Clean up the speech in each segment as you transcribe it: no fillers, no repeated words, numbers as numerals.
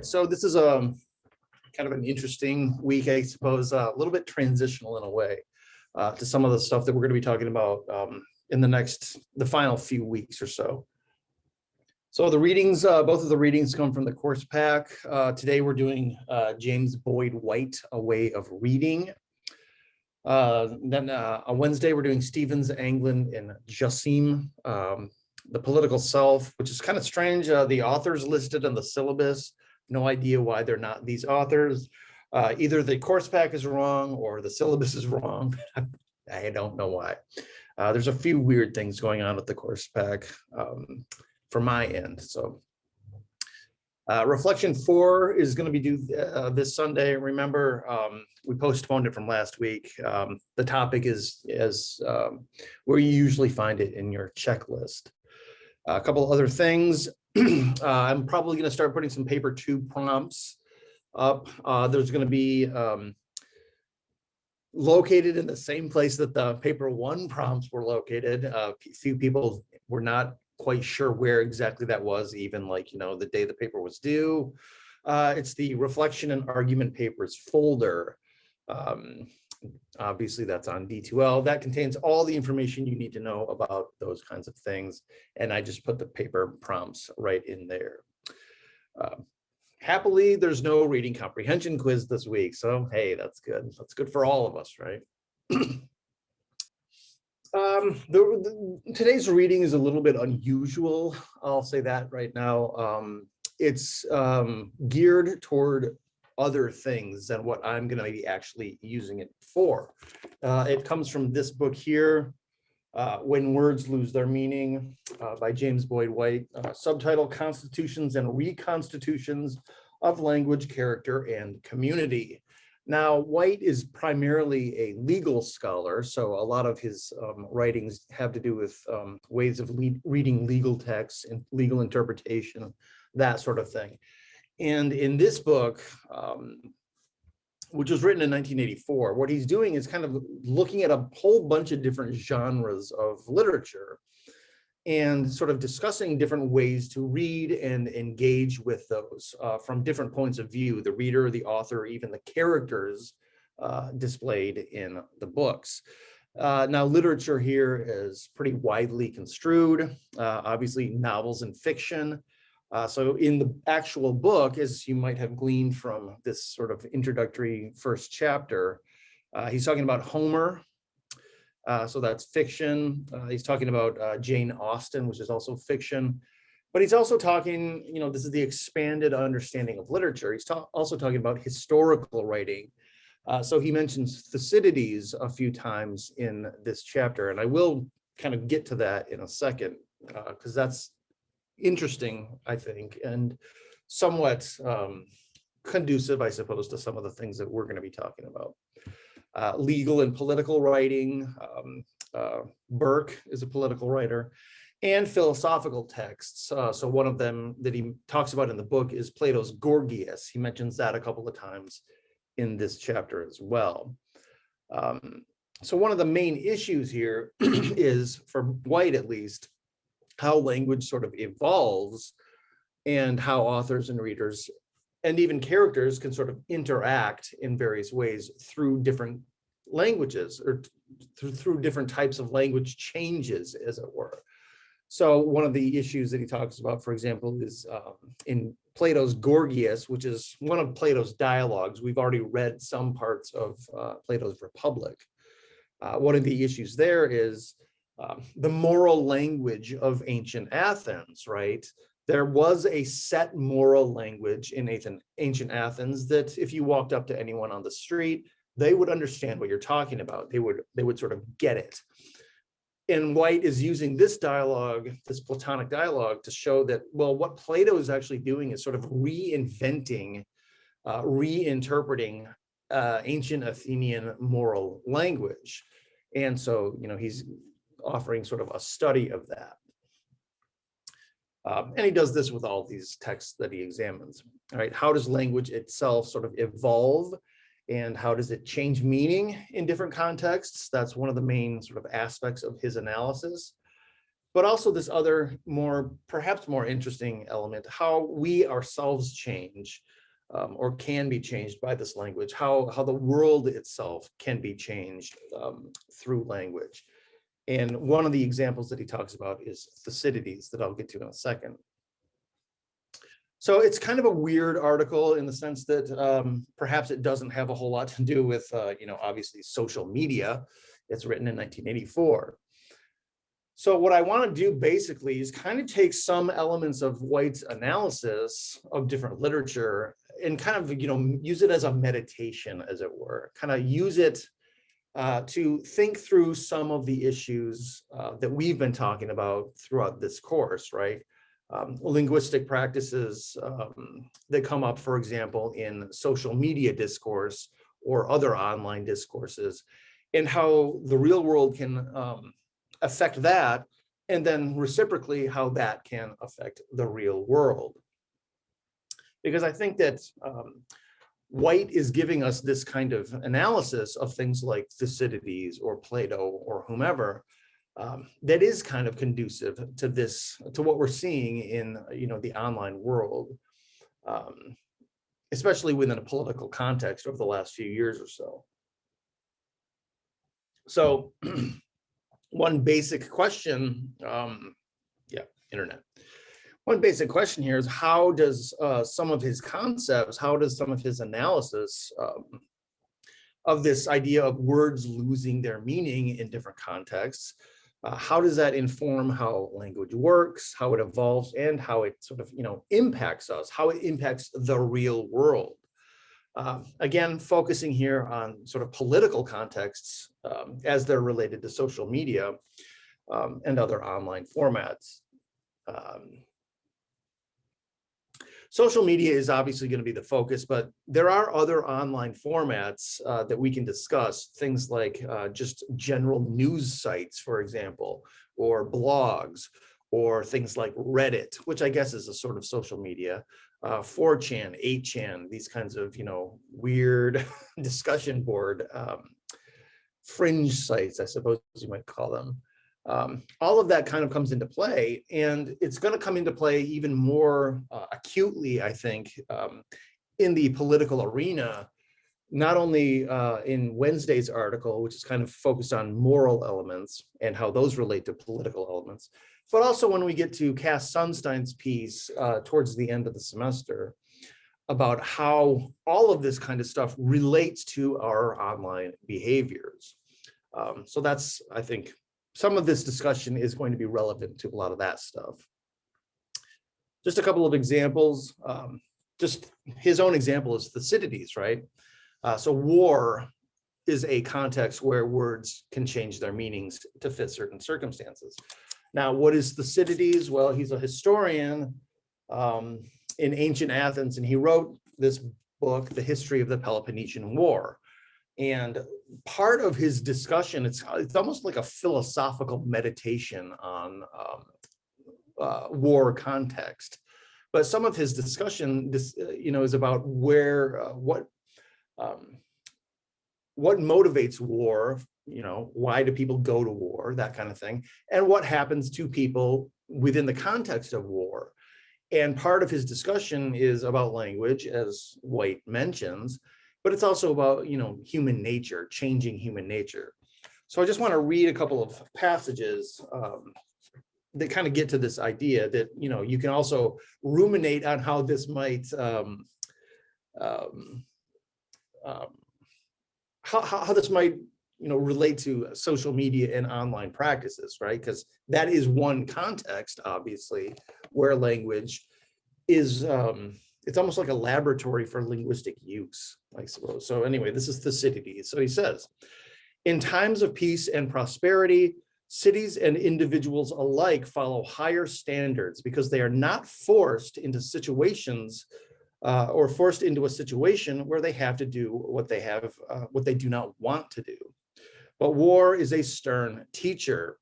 right, so this is a kind of an interesting week, I suppose, a little bit transitional in a way to some of the stuff that we're going to be talking about in the final few weeks or so. So the readings, both of the readings come from the course pack. Today we're doing James Boyd White, A Way of Reading. Then on Wednesday, we're doing Stevens, Anglin, and Jassim, The Political Self, which is kind of strange. The authors listed in the syllabus, no idea why they're not these authors. Either the course pack is wrong or the syllabus is wrong. I don't know why. There's a few weird things going on with the course pack from my end. So Reflection 4 is going to be due this Sunday. Remember, we postponed it from last week. The topic is where you usually find it in your checklist. A couple other things. I'm probably going to start putting some paper 2 prompts up. There's going to be located in the same place that the paper 1 prompts were located. A few people were not quite sure where exactly that was, even like, the day the paper was due. It's the reflection and argument papers folder. Obviously that's on D2L. That contains all the information you need to know about those kinds of things. And I just put the paper prompts right in there. Happily, there's no reading comprehension quiz this week. So, hey, that's good. That's good for all of us, right? Today's reading is a little bit unusual. I'll say that right now. It's geared toward other things than what I'm going to be actually using it for. It comes from this book here, When Words Lose Their Meaning, by James Boyd White, subtitle Constitutions and Reconstitutions of Language, Character, and Community. Now, White is primarily a legal scholar, so a lot of his writings have to do with ways of reading legal texts and legal interpretation, that sort of thing. And in this book, which was written in 1984, what he's doing is kind of looking at a whole bunch of different genres of literature and sort of discussing different ways to read and engage with those from different points of view, the reader, the author, even the characters displayed in the books. Now, literature here is pretty widely construed, obviously novels and fiction. So in the actual book, as you might have gleaned from this sort of introductory first chapter, he's talking about Homer. So that's fiction. He's talking about Jane Austen, which is also fiction. But he's also talking, this is the expanded understanding of literature. He's also talking about historical writing. So he mentions Thucydides a few times in this chapter. And I will kind of get to that in a second, because that's interesting, I think, and somewhat conducive, I suppose, to some of the things that we're going to be talking about. Legal and political writing. Burke is a political writer, and philosophical texts. So one of them that he talks about in the book is Plato's Gorgias. He mentions that a couple of times in this chapter as well. So one of the main issues here is, for White at least, how language sort of evolves and how authors and readers and even characters can sort of interact in various ways through different languages or through different types of language changes, as it were. So one of the issues that he talks about, for example, is in Plato's Gorgias, which is one of Plato's dialogues. We've already read some parts of Plato's Republic. One of the issues there is the moral language of ancient Athens, right? There was a set moral language in ancient Athens that if you walked up to anyone on the street, they would understand what you're talking about. They would sort of get it. And White is using this dialogue, this Platonic dialogue, to show that, well, what Plato is actually doing is sort of reinventing, reinterpreting ancient Athenian moral language. And so, he's offering sort of a study of that. And he does this with all these texts that he examines. All right, how does language itself sort of evolve, and how does it change meaning in different contexts? That's one of the main sort of aspects of his analysis. But also this other perhaps more interesting element, how we ourselves change or can be changed by this language, how the world itself can be changed through language. And one of the examples that he talks about is Thucydides, that I'll get to in a second. So it's kind of a weird article in the sense that perhaps it doesn't have a whole lot to do with, obviously social media. It's written in 1984. So what I want to do basically is kind of take some elements of White's analysis of different literature and kind of, use it as a meditation, as it were, kind of use it to think through some of the issues that we've been talking about throughout this course, right? Linguistic practices that come up, for example, in social media discourse or other online discourses, and how the real world can affect that, and then reciprocally how that can affect the real world. Because I think that White is giving us this kind of analysis of things like Thucydides or Plato or whomever that is kind of conducive to what we're seeing in the online world, especially within a political context over the last few years or so. So one basic question, internet. One basic question here is, how does some of his concepts, how does some of his analysis of this idea of words losing their meaning in different contexts, how does that inform how language works, how it evolves, and how it sort of, impacts us, how it impacts the real world? Again, focusing here on sort of political contexts as they're related to social media and other online formats. Social media is obviously going to be the focus, but there are other online formats that we can discuss, things like just general news sites, for example, or blogs, or things like Reddit, which I guess is a sort of social media, 4chan, 8chan, these kinds of, weird discussion board, fringe sites, I suppose you might call them. All of that kind of comes into play, and it's going to come into play even more acutely, I think, in the political arena, not only in Wednesday's article, which is kind of focused on moral elements and how those relate to political elements, but also when we get to Cass Sunstein's piece towards the end of the semester about how all of this kind of stuff relates to our online behaviors. So that's, I think, some of this discussion is going to be relevant to a lot of that stuff. Just a couple of examples. Just his own example is Thucydides, right? So war is a context where words can change their meanings to fit certain circumstances. Now, what is Thucydides? Well, he's a historian in ancient Athens, and he wrote this book, The History of the Peloponnesian War. And part of his discussion, it's almost like a philosophical meditation on war context. But some of his discussion, is about what motivates war, why do people go to war, that kind of thing, and what happens to people within the context of war. And part of his discussion is about language, as White mentions, but it's also about, human nature, changing human nature. So I just want to read a couple of passages that kind of get to this idea that, you can also ruminate on how this might, how this might, relate to social media and online practices, right? Because that is one context, obviously, where language is, it's almost like a laboratory for linguistic use, I suppose. So anyway, this is Thucydides. So he says, in times of peace and prosperity, cities and individuals alike follow higher standards because they are not forced into situations or forced into a situation where they have to do what they do not want to do. But war is a stern teacher.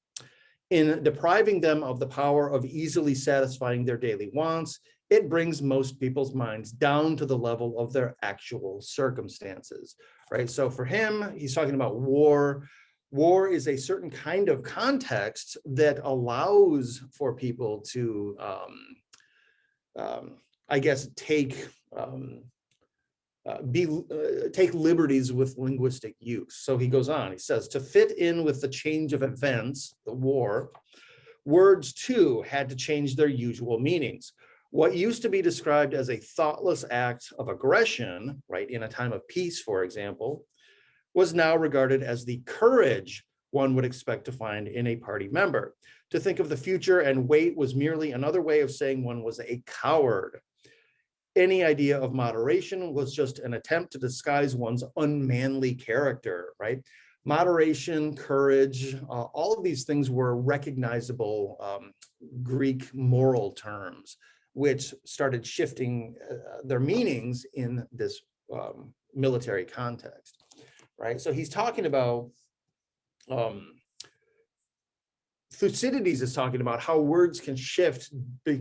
In depriving them of the power of easily satisfying their daily wants, it brings most people's minds down to the level of their actual circumstances, right? So for him, he's talking about war. War is a certain kind of context that allows for people to, I guess, take take liberties with linguistic use. So he goes on, he says, to fit in with the change of events, the war, words too had to change their usual meanings. What used to be described as a thoughtless act of aggression, right, in a time of peace, for example, was now regarded as the courage one would expect to find in a party member. To think of the future and wait was merely another way of saying one was a coward. Any idea of moderation was just an attempt to disguise one's unmanly character, right? Moderation, courage, all of these things were recognizable Greek moral terms, which started shifting their meanings in this military context, right? So he's talking about, Thucydides is talking about how words can shift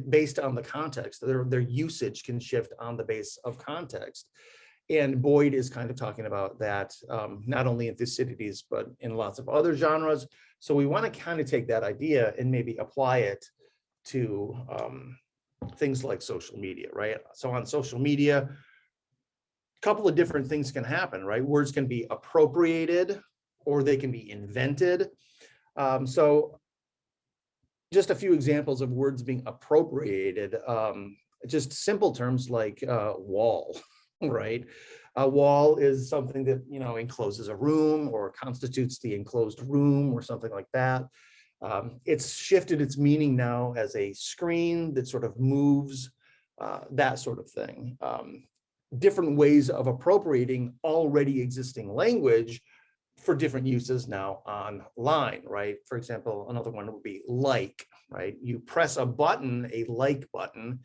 based on the context. Their usage can shift on the base of context. And Boyd is kind of talking about that, not only in Thucydides, but in lots of other genres. So we want to kind of take that idea and maybe apply it to things like social media, right? So on social media, a couple of different things can happen, right? Words can be appropriated or they can be invented. So just a few examples of words being appropriated, just simple terms like wall, right? A wall is something that, you know, encloses a room or constitutes the enclosed room or something like that. It's shifted its meaning now as a screen that sort of moves, that sort of thing. Different ways of appropriating already existing language for different uses now online, right? For example, another one would be like, right? You press a button, a like button.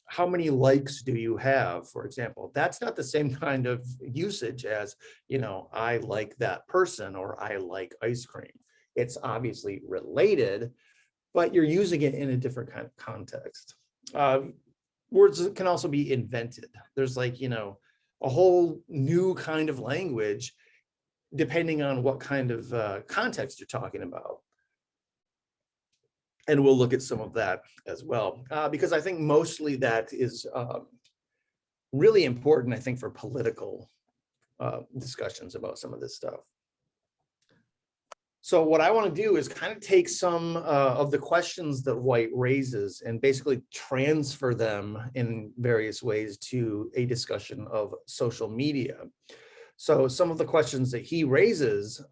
How many likes do you have, for example? That's not the same kind of usage as, you know, I like that person or I like ice cream. It's obviously related, but you're using it in a different kind of context. Words can also be invented. There's like, you know, a whole new kind of language, depending on what kind of context you're talking about. And we'll look at some of that as well, because I think mostly that is really important, I think, for political discussions about some of this stuff. So what I want to do is kind of take some of the questions that White raises and basically transfer them in various ways to a discussion of social media. So some of the questions that he raises,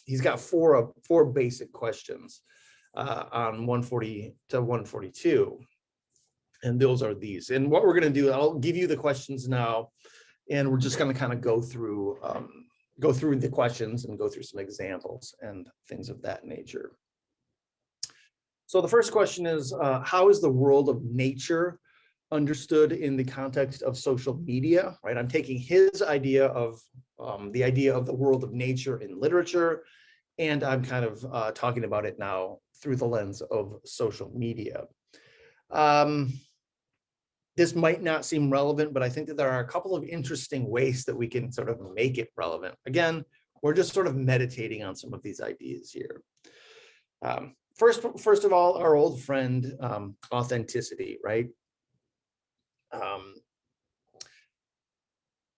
he's got four basic questions on 140 to 142. And those are these. And what we're going to do, I'll give you the questions now, and we're just going to kind of go through the questions and go through some examples and things of that nature. So the first question is, how is the world of nature understood in the context of social media, right? I'm taking his idea of the idea of the world of nature in literature, and I'm kind of talking about it now through the lens of social media. This might not seem relevant, but I think that there are a couple of interesting ways that we can sort of make it relevant. Again, we're just sort of meditating on some of these ideas here. First of all, our old friend, authenticity, right?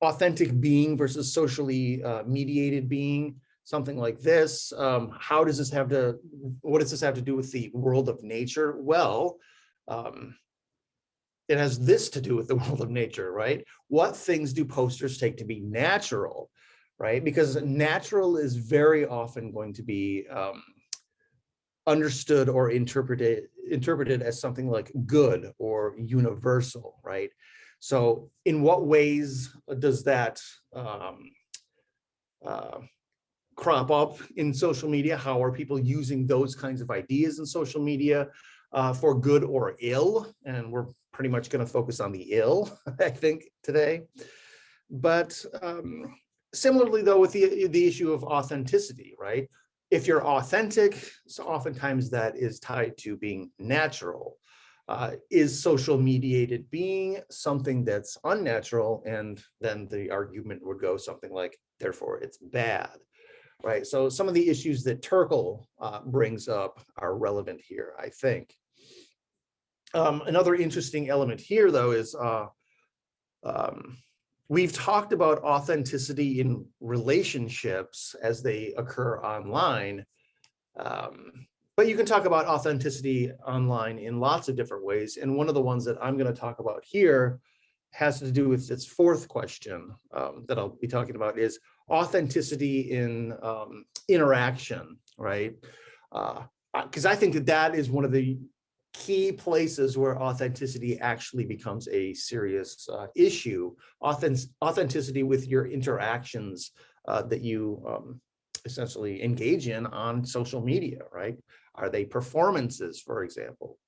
Authentic being versus socially mediated being, something like this. What does this have to do with the world of nature? Well, it has this to do with the world of nature, right? What things do posters take to be natural, right? Because natural is very often going to be understood or interpreted as something like good or universal, right? So in what ways does that crop up in social media? How are people using those kinds of ideas in social media for good or ill? And we're pretty much going to focus on the ill, I think, today. But similarly, though, with the issue of authenticity, right? If you're authentic, so oftentimes that is tied to being natural. Is social mediated being something that's unnatural? And then the argument would go something like, therefore, it's bad, right? So some of the issues that Turkle brings up are relevant here, I think. Another interesting element here, though, is We've talked about authenticity in relationships as they occur online, but you can talk about authenticity online in lots of different ways. And one of the ones that I'm going to talk about here has to do with its fourth question that I'll be talking about is authenticity in interaction, right? Because I think that that is one of the key places where authenticity actually becomes a serious issue. Authenticity with your interactions that you essentially engage in on social media, right? Are they performances, for example?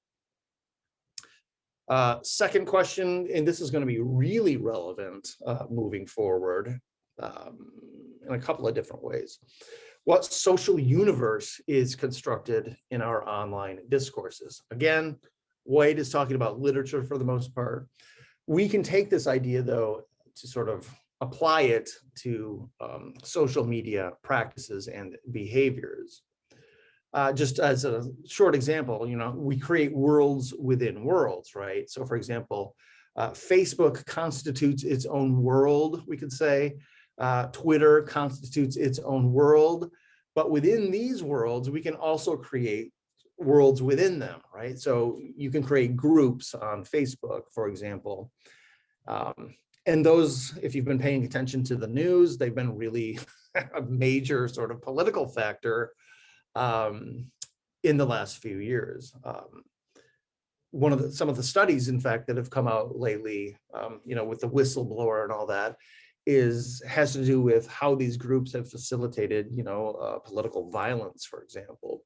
Second question, and this is going to be really relevant moving forward in a couple of different ways. What social universe is constructed in our online discourses? Again, White is talking about literature for the most part. We can take this idea, though, to sort of apply it to social media practices and behaviors. Just as a short example, you know, we create worlds within worlds, right? So for example, Facebook constitutes its own world, we could say. Twitter constitutes its own world, but within these worlds, we can also create worlds within them, right? So you can create groups on Facebook, for example. And those, if you've been paying attention to the news, they've been really a major sort of political factor in the last few years. Some of the studies, in fact, that have come out lately, you know, with the whistleblower and all that, has to do with how these groups have facilitated, you know, political violence, for example.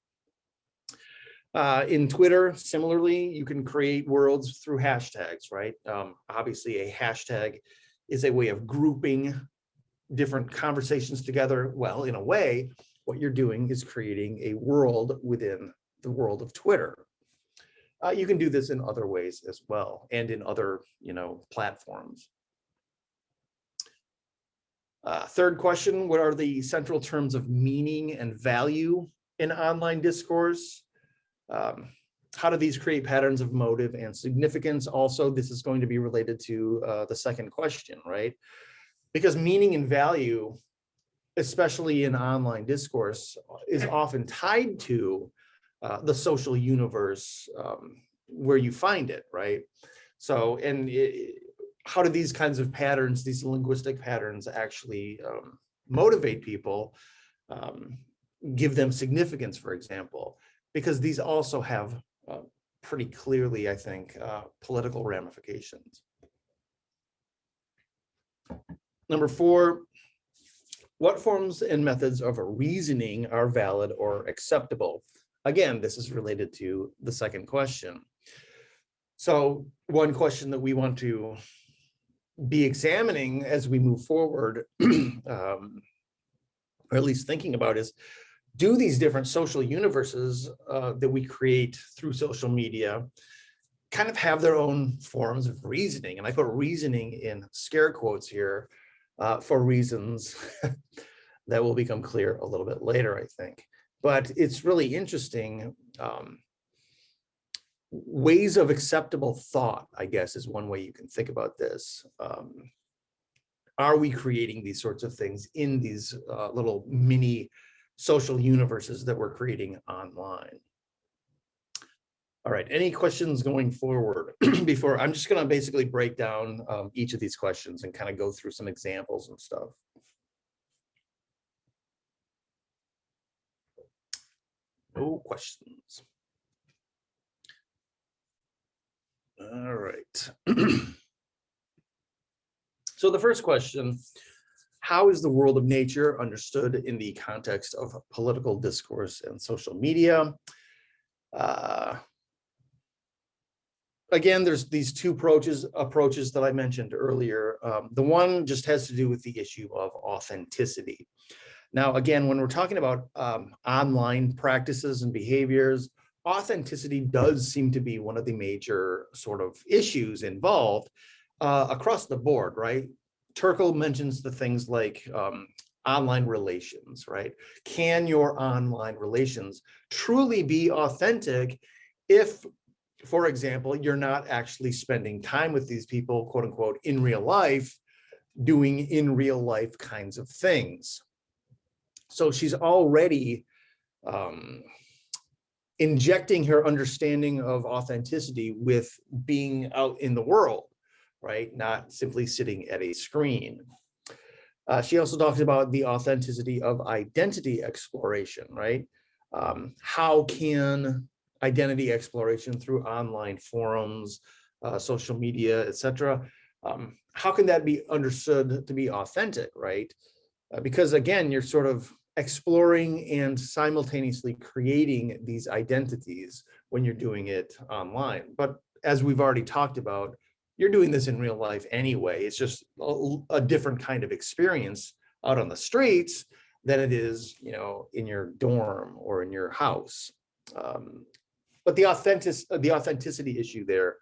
In Twitter, similarly, you can create worlds through hashtags, right? Obviously, a hashtag is a way of grouping different conversations together. Well, in a way, what you're doing is creating a world within the world of Twitter. You can do this in other ways as well, and in other, you know, platforms. Third question, what are the central terms of meaning and value in online discourse? How do these create patterns of motive and significance? Also, this is going to be related to the second question, right? Because meaning and value, especially in online discourse, is often tied to the social universe where you find it, right? So, and how do these kinds of patterns, these linguistic patterns, actually motivate people, give them significance, for example? Because these also have pretty clearly, I think, political ramifications. Number 4, what forms and methods of reasoning are valid or acceptable? Again, this is related to the second question. So one question that we want to be examining as we move forward, or at least thinking about, is do these different social universes that we create through social media kind of have their own forms of reasoning? And I put reasoning in scare quotes here for reasons that will become clear a little bit later, I think. But it's really interesting. Ways of acceptable thought, I guess, is one way you can think about this. Are we creating these sorts of things in these little mini social universes that we're creating online? All right, any questions going forward? Before, I'm just going to basically break down each of these questions and kind of go through some examples and stuff. No questions. All right. So the first question, how is the world of nature understood in the context of political discourse and social media? Again, there's these two approaches that I mentioned earlier. The one just has to do with the issue of authenticity. Now, again, when we're talking about online practices and behaviors, authenticity does seem to be one of the major sort of issues involved across the board, right? Turkle mentions the things like online relations, right? Can your online relations truly be authentic if, for example, you're not actually spending time with these people, quote unquote, in real life, doing in real life kinds of things. So she's already injecting her understanding of authenticity with being out in the world, right? Not simply sitting at a screen. She also talks about the authenticity of identity exploration, right? How can identity exploration through online forums, social media, etc., how can that be understood to be authentic, right? Because again, you're sort of exploring and simultaneously creating these identities when you're doing it online. But as we've already talked about, you're doing this in real life anyway. It's just a different kind of experience out on the streets than it is, you know, in your dorm or in your house. But the authenticity issue there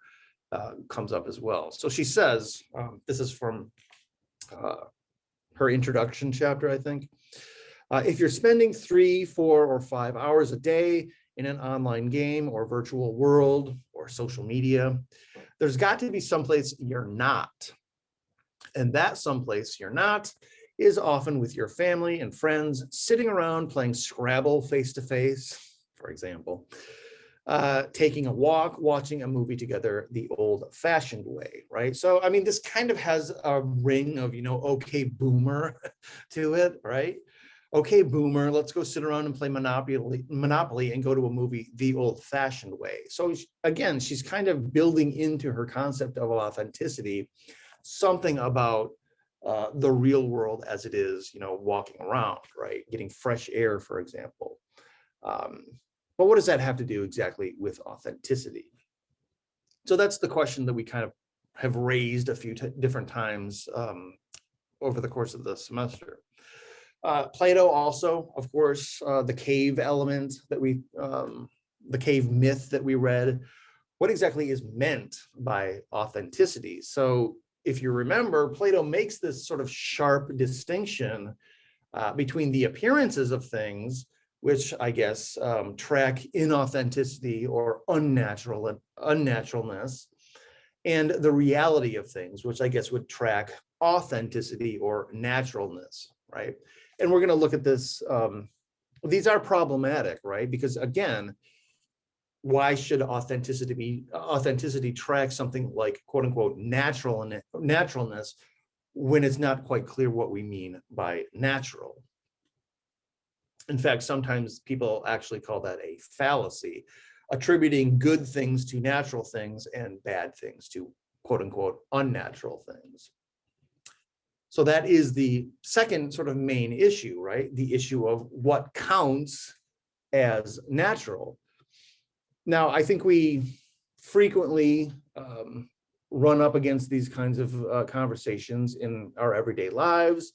comes up as well. So she says, this is from her introduction chapter, I think. If you're spending 3, 4, or 5 hours a day in an online game or virtual world or social media, there's got to be someplace you're not. And that someplace you're not is often with your family and friends sitting around playing Scrabble face-to-face, for example, taking a walk, watching a movie together the old-fashioned way, right? So, I mean, this kind of has a ring of, you know, okay, boomer to it, right? Okay, boomer, let's go sit around and play Monopoly and go to a movie the old-fashioned way. So again, she's kind of building into her concept of authenticity something about the real world as it is, you know, walking around, right? Getting fresh air, for example. But what does that have to do exactly with authenticity? So that's the question that we kind of have raised a few different times over the course of the semester. Plato also, of course, the cave element that the cave myth that we read, what exactly is meant by authenticity? So if you remember, Plato makes this sort of sharp distinction between the appearances of things, which I guess track inauthenticity or unnaturalness, and the reality of things, which I guess would track authenticity or naturalness, right? And we're going to look at this. These are problematic, right? Because again, why should authenticity track something like quote unquote naturalness when it's not quite clear what we mean by natural? In fact, sometimes people actually call that a fallacy, attributing good things to natural things and bad things to quote unquote unnatural things. So that is the second sort of main issue, right? The issue of what counts as natural. Now, I think we frequently run up against these kinds of conversations in our everyday lives.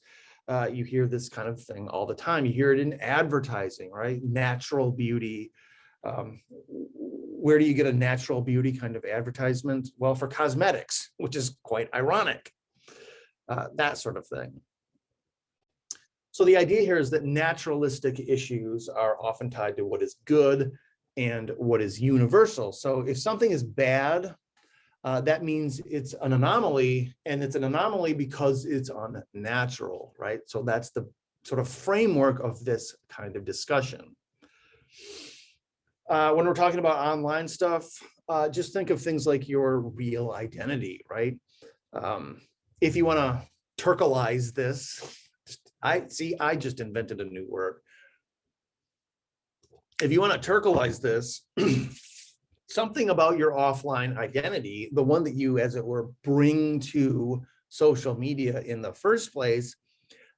You hear this kind of thing all the time. You hear it in advertising, right? Natural beauty. Where do you get a natural beauty kind of advertisement? Well, for cosmetics, which is quite ironic. That sort of thing. So the idea here is that naturalistic issues are often tied to what is good and what is universal. So if something is bad, that means it's an anomaly, and it's an anomaly because it's unnatural, right? So that's the sort of framework of this kind of discussion. When we're talking about online stuff, just think of things like your real identity, right? If you want to Turkleize this, I just invented a new word. If you want to Turkleize this, something about your offline identity, the one that you, as it were, bring to social media in the first place,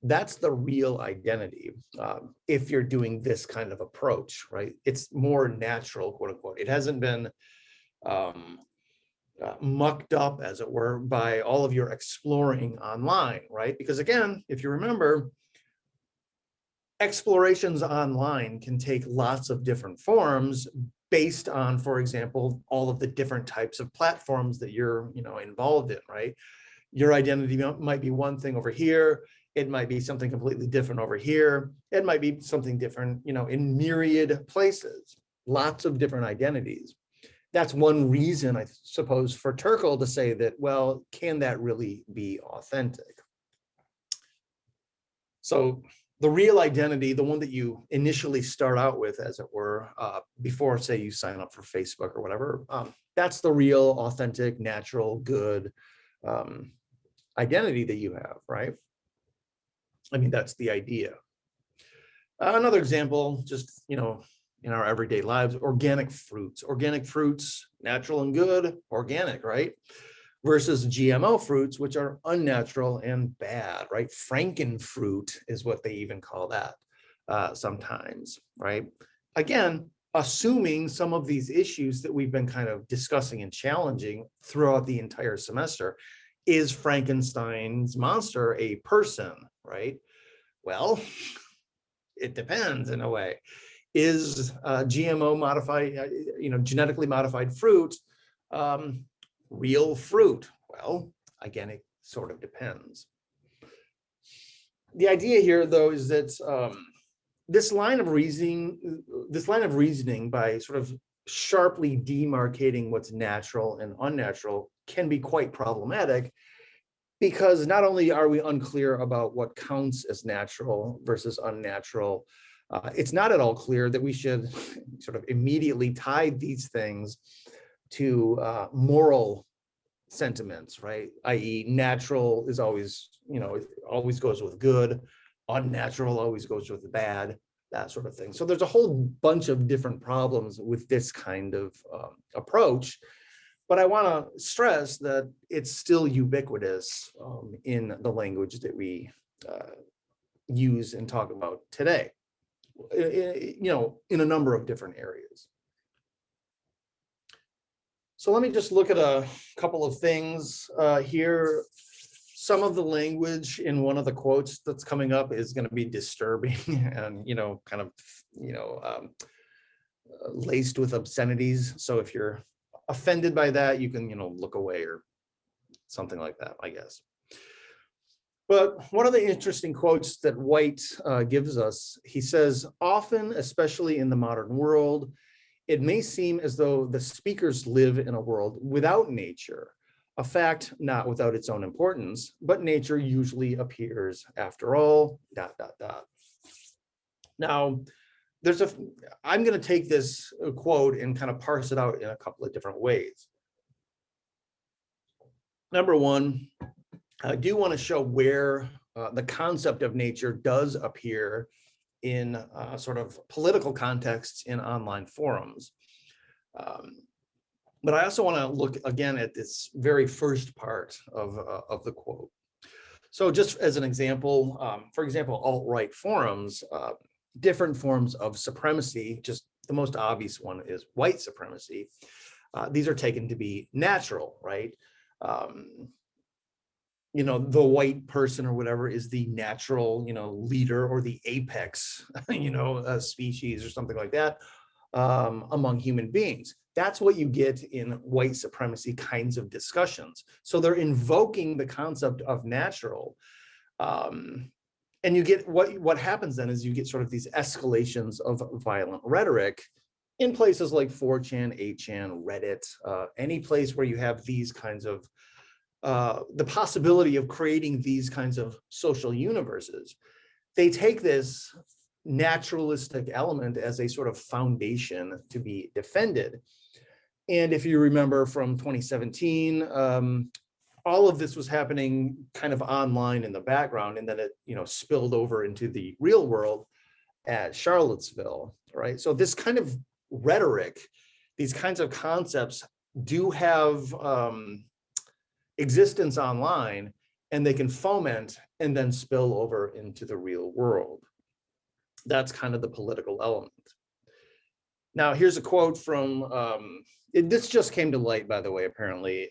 that's the real identity. If you're doing this kind of approach, right? It's more natural, quote unquote. It hasn't been mucked up, as it were, by all of your exploring online, right? Because again, if you remember, explorations online can take lots of different forms based on, for example, all of the different types of platforms that you're, involved in, right? Your identity might be one thing over here. It might be something completely different over here. It might be something different, in myriad places, lots of different identities. that's one reason, I suppose, for Turkle to say that, well, can that really be authentic? So the real identity, the one that you initially start out with, as it were, before, say, you sign up for Facebook or whatever, that's the real, authentic, natural, good identity that you have, right? I mean, that's the idea. Another example, just, in our everyday lives, organic fruits, natural and good, organic, right? Versus GMO fruits, which are unnatural and bad, right? Frankenfruit is what they even call that sometimes, right? Again, assuming some of these issues that we've been kind of discussing and challenging throughout the entire semester. Is Frankenstein's monster a person, right? Well, it depends in a way. Is GMO modified, genetically modified fruit real fruit? Well, again, it sort of depends. The idea here, though, is that this line of reasoning by sort of sharply demarcating what's natural and unnatural can be quite problematic, because not only are we unclear about what counts as natural versus unnatural, it's not at all clear that we should sort of immediately tie these things to moral sentiments, right? i.e. natural is always, it always goes with good, unnatural always goes with bad, that sort of thing. So there's a whole bunch of different problems with this kind of approach. But I want to stress that it's still ubiquitous in the language that we use and talk about today, in a number of different areas. So let me just look at a couple of things here. Some of the language in one of the quotes that's coming up is going to be disturbing and, laced with obscenities. So if you're offended by that, you can, look away or something like that, I guess. But one of the interesting quotes that White gives us, he says, often, especially in the modern world, it may seem as though the speakers live in a world without nature, a fact not without its own importance, but nature usually appears after all, ... Now, I'm going to take this quote and kind of parse it out in a couple of different ways. Number one, I do want to show where the concept of nature does appear in sort of political contexts in online forums. But I also want to look again at this very first part of the quote. So just as an example, for example, alt-right forums, different forms of supremacy, just the most obvious one is white supremacy. These are taken to be natural, right? The white person or whatever is the natural, leader or the apex, species or something like that among human beings. That's what you get in white supremacy kinds of discussions. So they're invoking the concept of natural. And you get what happens then is you get sort of these escalations of violent rhetoric in places like 4chan, 8chan, Reddit, any place where you have these kinds of the possibility of creating these kinds of social universes. They take this naturalistic element as a sort of foundation to be defended. And if you remember from 2017, all of this was happening kind of online in the background, and then it, spilled over into the real world at Charlottesville, right? So this kind of rhetoric, these kinds of concepts do have existence online, and they can foment and then spill over into the real world. That's kind of the political element. Now, here's a quote from, this just came to light, by the way, apparently,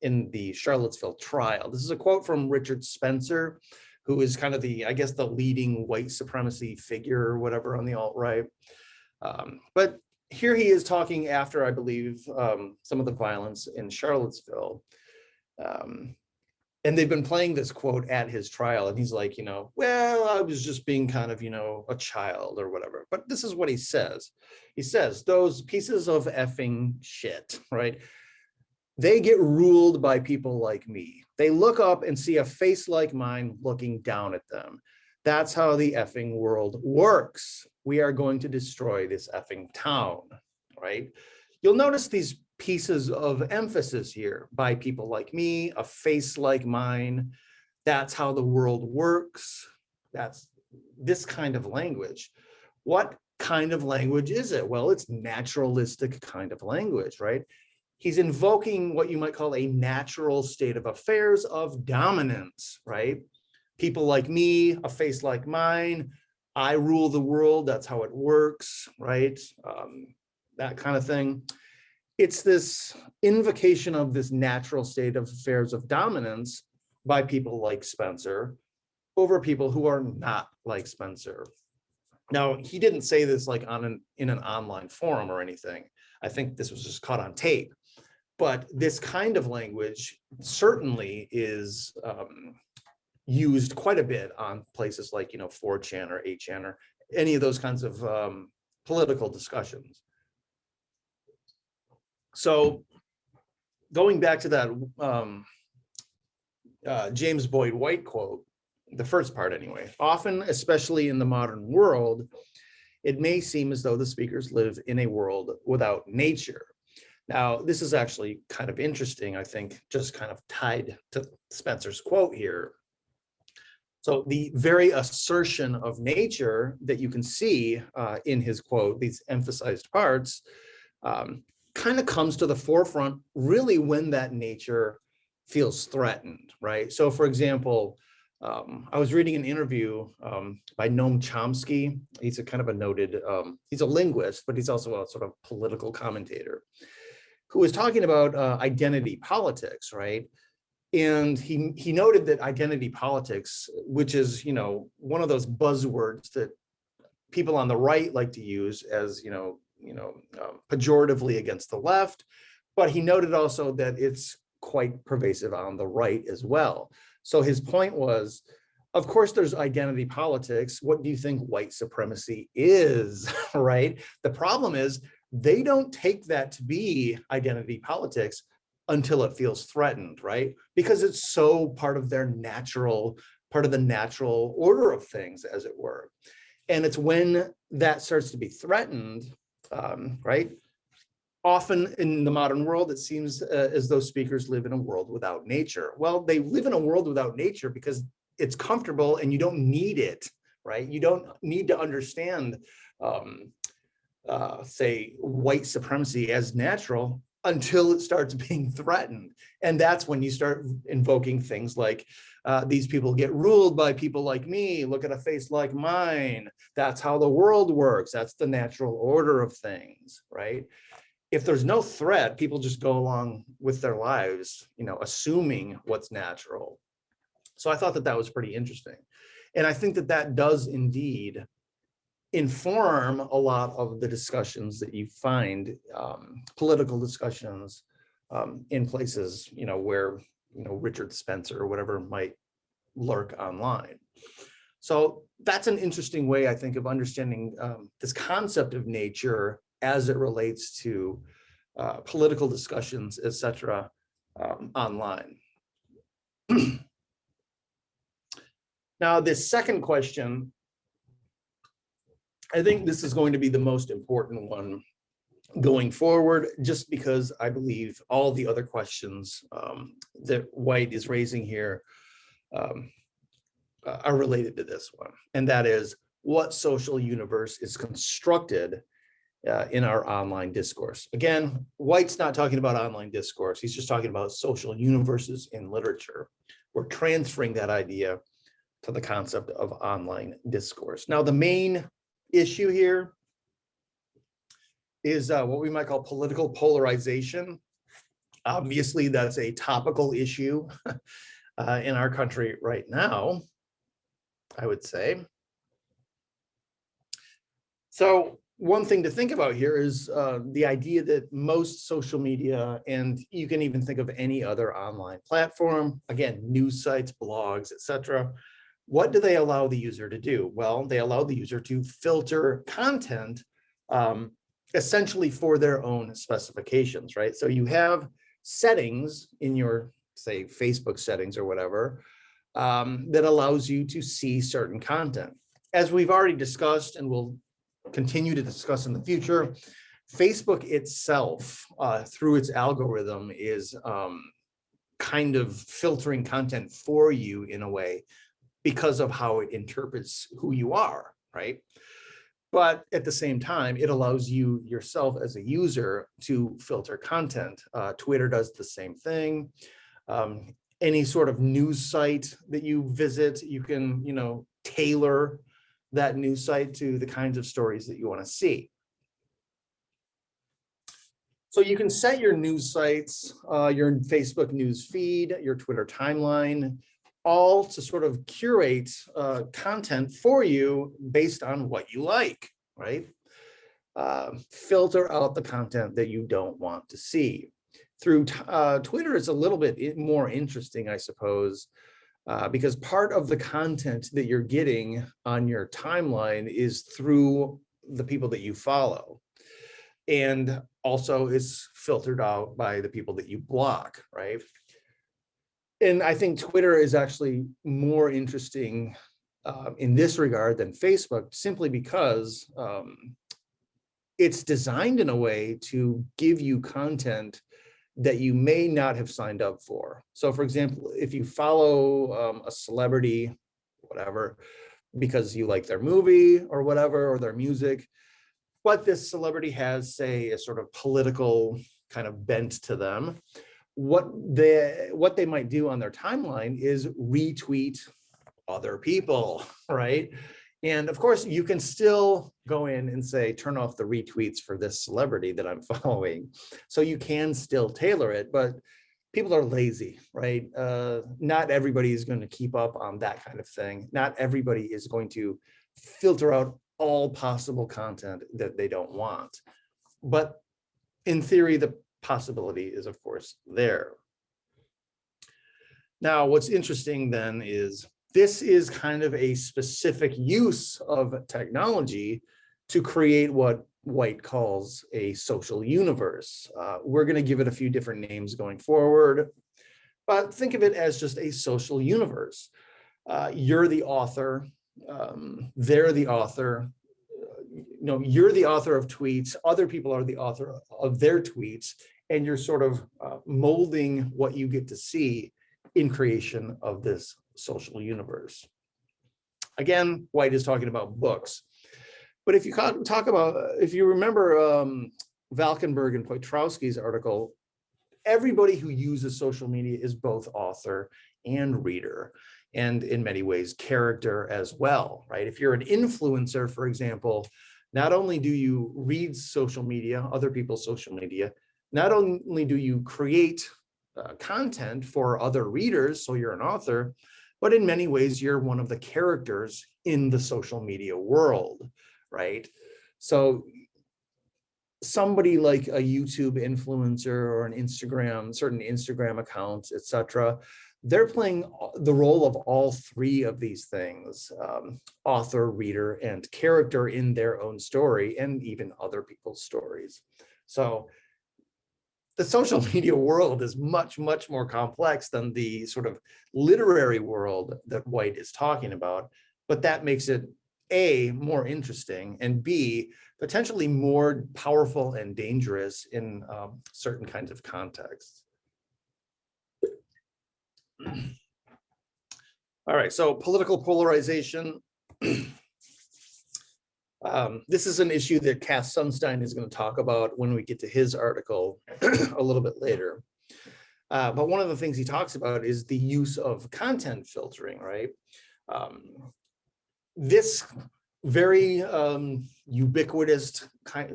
in the Charlottesville trial. This is a quote from Richard Spencer, who is kind of the leading white supremacy figure or whatever on the alt-right. But here he is talking after, I believe, some of the violence in Charlottesville. And they've been playing this quote at his trial, and he's like, well, I was just being kind of, a child or whatever. But this is what he says. He says, those pieces of effing shit, right? They get ruled by people like me. They look up and see a face like mine looking down at them. That's how the effing world works. We are going to destroy this effing town, right? You'll notice these pieces of emphasis here: by people like me, a face like mine. That's how the world works. That's this kind of language. What kind of language is it? Well, it's naturalistic kind of language, right? He's invoking what you might call a natural state of affairs of dominance, right? People like me, a face like mine, I rule the world, that's how it works, right? That kind of thing. It's this invocation of this natural state of affairs of dominance by people like Spencer over people who are not like Spencer. Now, he didn't say this like in an online forum or anything. I think this was just caught on tape. But this kind of language certainly is used quite a bit on places like, 4chan or 8chan or any of those kinds of political discussions. So going back to that James Boyd White quote, the first part anyway, often, especially in the modern world, it may seem as though the speakers live in a world without nature. Now, this is actually kind of interesting, I think, just kind of tied to Spencer's quote here. So the very assertion of nature that you can see in his quote, these emphasized parts, kind of comes to the forefront really when that nature feels threatened, right? So for example, I was reading an interview by Noam Chomsky. He's a kind of a noted, he's a linguist, but he's also a sort of political commentator, who was talking about identity politics, right? And he noted that identity politics, which is, one of those buzzwords that people on the right like to use as, pejoratively against the left, but he noted also that it's quite pervasive on the right as well. So his point was, of course, there's identity politics. What do you think white supremacy is, right? The problem is they don't take that to be identity politics until it feels threatened, right? Because it's so part of the natural order of things, as it were. And it's when that starts to be threatened, right? Often in the modern world, it seems as though speakers live in a world without nature. Well, they live in a world without nature because it's comfortable and you don't need it, right? You don't need to understand, say, white supremacy as natural until it starts being threatened. And that's when you start invoking things like, these people get ruled by people like me, look at a face like mine, that's how the world works, that's the natural order of things, right? If there's no threat, people just go along with their lives, assuming what's natural. So I thought that was pretty interesting. And I think that does indeed inform a lot of the discussions that you find, political discussions in places, where, Richard Spencer or whatever might lurk online. So that's an interesting way, I think, of understanding this concept of nature as it relates to political discussions, etc., online. Now, this second question, I think this is going to be the most important one going forward, just because I believe all the other questions that White is raising here are related to this one. And that is, what social universe is constructed in our online discourse? Again, White's not talking about online discourse. He's just talking about social universes in literature. We're transferring that idea to the concept of online discourse. Now, the main issue here is what we might call political polarization. Obviously, that's a topical issue in our country right now, I would say. So one thing to think about here is the idea that most social media, and you can even think of any other online platform, again, news sites, blogs, etc. What do they allow the user to do? Well, they allow the user to filter content essentially for their own specifications, right? So you have settings in your, say, Facebook settings or whatever, that allows you to see certain content. As we've already discussed and will continue to discuss in the future, Facebook itself, through its algorithm, is kind of filtering content for you in a way because of how it interprets who you are, right? But at the same time, it allows you yourself as a user to filter content. Twitter does the same thing. Any sort of news site that you visit, you can, tailor that news site to the kinds of stories that you want to see. So you can set your news sites, your Facebook news feed, your Twitter timeline, all to sort of curate content for you based on what you like, right? Filter out the content that you don't want to see. Through Twitter, it's a little bit more interesting, I suppose, because part of the content that you're getting on your timeline is through the people that you follow, and also is filtered out by the people that you block, right? And I think Twitter is actually more interesting in this regard than Facebook, simply because it's designed in a way to give you content that you may not have signed up for. So for example, if you follow a celebrity, whatever, because you like their movie or whatever, or their music, but this celebrity has, say, a sort of political kind of bent to them, what they might do on their timeline is retweet other people, right? And of course, you can still go in and say, turn off the retweets for this celebrity that I'm following. So you can still tailor it, but people are lazy, right? Not everybody is going to keep up on that kind of thing. Not everybody is going to filter out all possible content that they don't want. But in theory, the possibility is, of course, there. Now, what's interesting then is this is kind of a specific use of technology to create what White calls a social universe. We're going to give it a few different names going forward, but think of it as just a social universe. You're the author, they're the author, you're the author of tweets, other people are the author of their tweets, and you're sort of molding what you get to see in creation of this social universe. Again, White is talking about books. But if you talk about, if you remember Valkenburg and Piotrowski's article, everybody who uses social media is both author and reader, and in many ways character as well, right? If you're an influencer, for example, not only do you read social media, other people's social media, not only do you create content for other readers, so you're an author, but in many ways you're one of the characters in the social media world, right? So somebody like a YouTube influencer or an Instagram, certain Instagram accounts, etc., they're playing the role of all three of these things, author, reader, and character in their own story, and even other people's stories. So the social media world is much, much more complex than the sort of literary world that White is talking about, but that makes it A, more interesting, and B, potentially more powerful and dangerous in certain kinds of contexts. All right, so political polarization. This is an issue that Cass Sunstein is going to talk about when we get to his article a little bit later. But one of the things he talks about is the use of content filtering, right? This very ubiquitous kind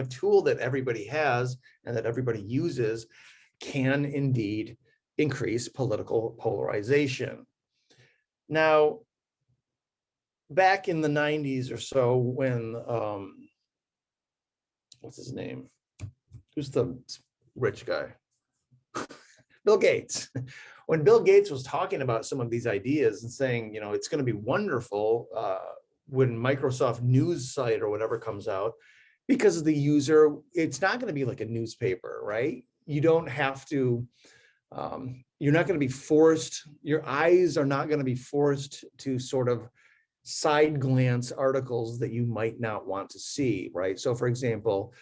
of tool that everybody has and that everybody uses can indeed increase political polarization. Now, back in the 90s or so, when what's his name? Who's the rich guy? Bill Gates. When Bill Gates was talking about some of these ideas and saying, it's going to be wonderful when Microsoft News site or whatever comes out, because of the user, it's not going to be like a newspaper, right? You don't have to, you're not going to be forced, your eyes are not going to be forced to sort of side glance articles that you might not want to see, right? So for example,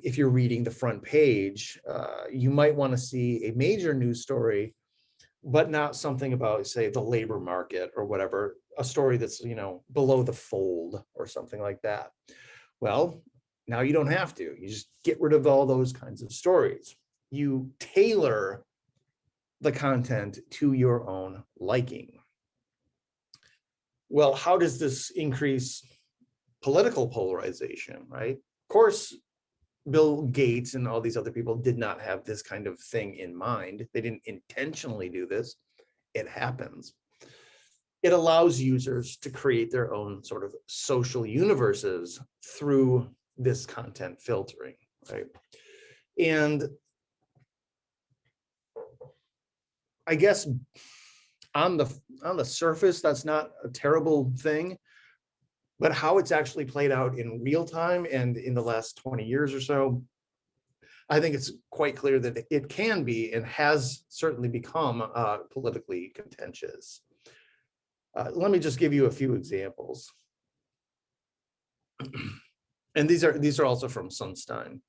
if you're reading the front page, you might want to see a major news story, but not something about, say, the labor market or whatever, a story that's, below the fold or something like that. Well, now you don't have to. You just get rid of all those kinds of stories. You tailor the content to your own liking. Well, how does this increase political polarization, right? Of course, Bill Gates and all these other people did not have this kind of thing in mind. They didn't intentionally do this. It happens. It allows users to create their own sort of social universes through this content filtering, right? And I guess on the surface, that's not a terrible thing. But how it's actually played out in real time and in the last 20 years or so, I think it's quite clear that it can be and has certainly become politically contentious. Let me just give you a few examples. And these are also from Sunstein.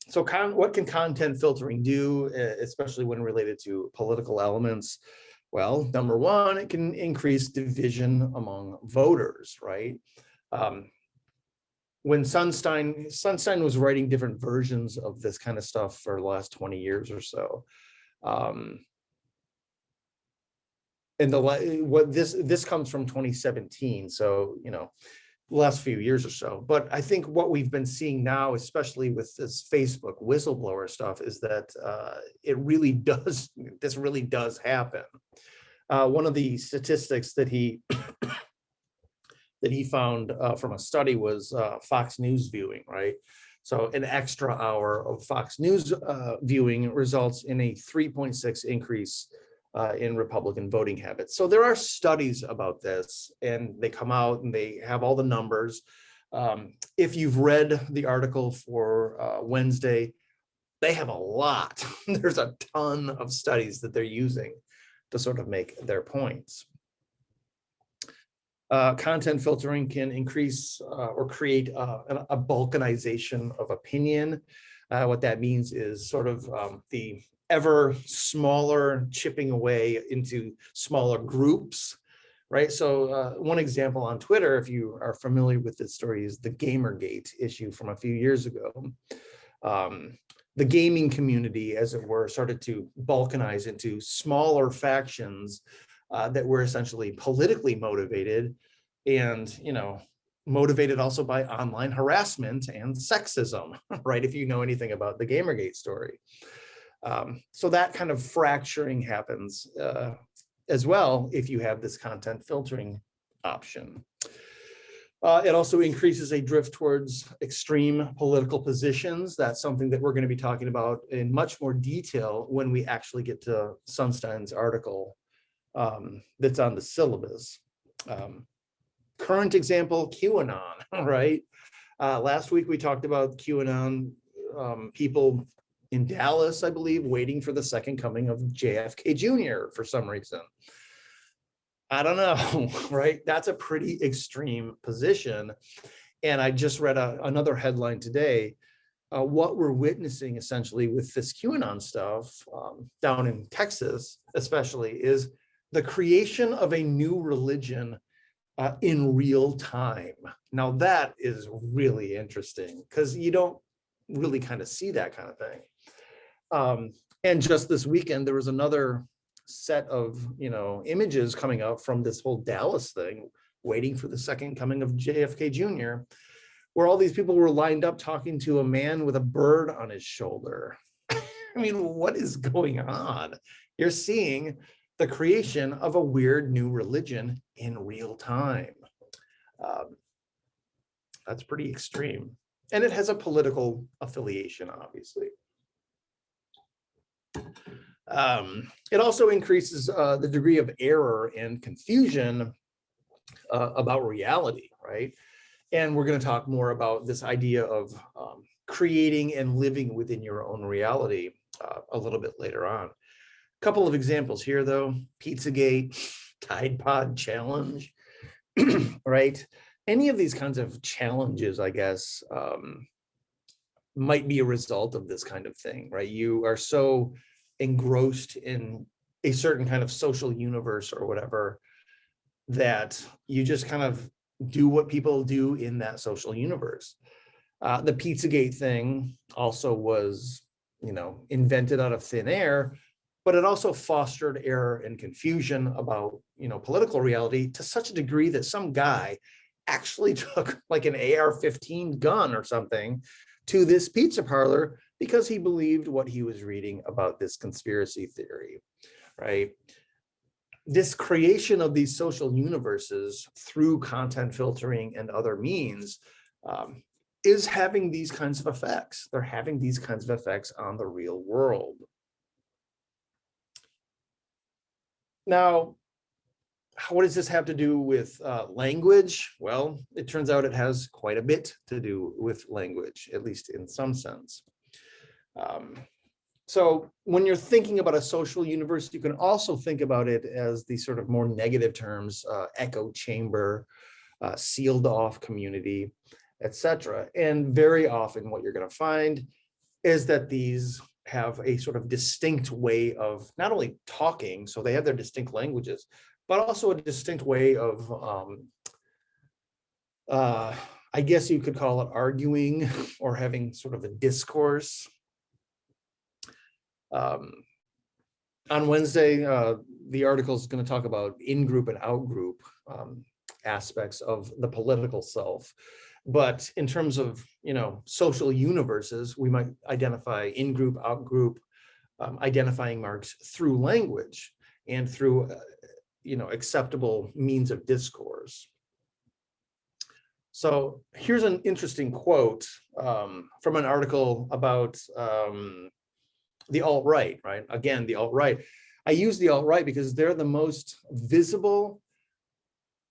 So what can content filtering do, especially when related to political elements? Well, number one, it can increase division among voters, right? When Sunstein was writing different versions of this kind of stuff for the last 20 years or so. And this comes from 2017, so the last few years or so. But I think what we've been seeing now, especially with this Facebook whistleblower stuff, is that this really does happen. One of the statistics that he found from a study was Fox News viewing, right? So an extra hour of Fox News viewing results in a 3.6 increase in Republican voting habits. So there are studies about this, and they come out and they have all the numbers. If you've read the article for Wednesday, they have a lot. There's a ton of studies that they're using to sort of make their points. Content filtering can increase or create a balkanization of opinion. What that means is sort of the ever smaller chipping away into smaller groups, right? So one example on Twitter, if you are familiar with this story, is the Gamergate issue from a few years ago. The gaming community, as it were, started to balkanize into smaller factions that were essentially politically motivated and, motivated also by online harassment and sexism, right? If you know anything about the Gamergate story. So that kind of fracturing happens as well if you have this content filtering option. It also increases a drift towards extreme political positions. That's something that we're going to be talking about in much more detail when we actually get to Sunstein's article that's on the syllabus. Current example, QAnon, right? Last week we talked about QAnon people in Dallas, I believe, waiting for the second coming of JFK Jr. for some reason. I don't know, right? That's a pretty extreme position. And I just read another headline today. What we're witnessing essentially with this QAnon stuff down in Texas, especially, is the creation of a new religion in real time. Now that is really interesting because you don't really kind of see that kind of thing. And just this weekend, there was another set of images coming out from this whole Dallas thing, waiting for the second coming of JFK Jr., where all these people were lined up talking to a man with a bird on his shoulder. I mean, what is going on? You're seeing the creation of a weird new religion in real time. That's pretty extreme. And it has a political affiliation, obviously. It also increases the degree of error and confusion about reality, right? And we're going to talk more about this idea of creating and living within your own reality a little bit later on. A couple of examples here, though. Pizzagate, Tide Pod Challenge, right? Any of these kinds of challenges, I guess, might be a result of this kind of thing, right? You are so engrossed in a certain kind of social universe or whatever that you just kind of do what people do in that social universe. The Pizzagate thing also was, invented out of thin air, but it also fostered error and confusion about, political reality to such a degree that some guy actually took like an AR-15 gun or something to this pizza parlor because he believed what he was reading about this conspiracy theory, right? This creation of these social universes through content filtering and other means is having these kinds of effects. They're having these kinds of effects on the real world. Now, what does this have to do with language? Well, it turns out it has quite a bit to do with language, at least in some sense. So when you're thinking about a social universe, you can also think about it as the sort of more negative terms, echo chamber, sealed off community, etc. And very often what you're going to find is that these have a sort of distinct way of not only talking, so they have their distinct languages, but also a distinct way of, I guess you could call it arguing or having sort of a discourse. On Wednesday, the article is going to talk about in-group and out-group aspects of the political self. But in terms of, social universes, we might identify in-group, out-group, identifying marks through language and through, acceptable means of discourse. So here's an interesting quote from an article about the alt-right, right? Again, the alt-right. I use the alt-right because they're the most visible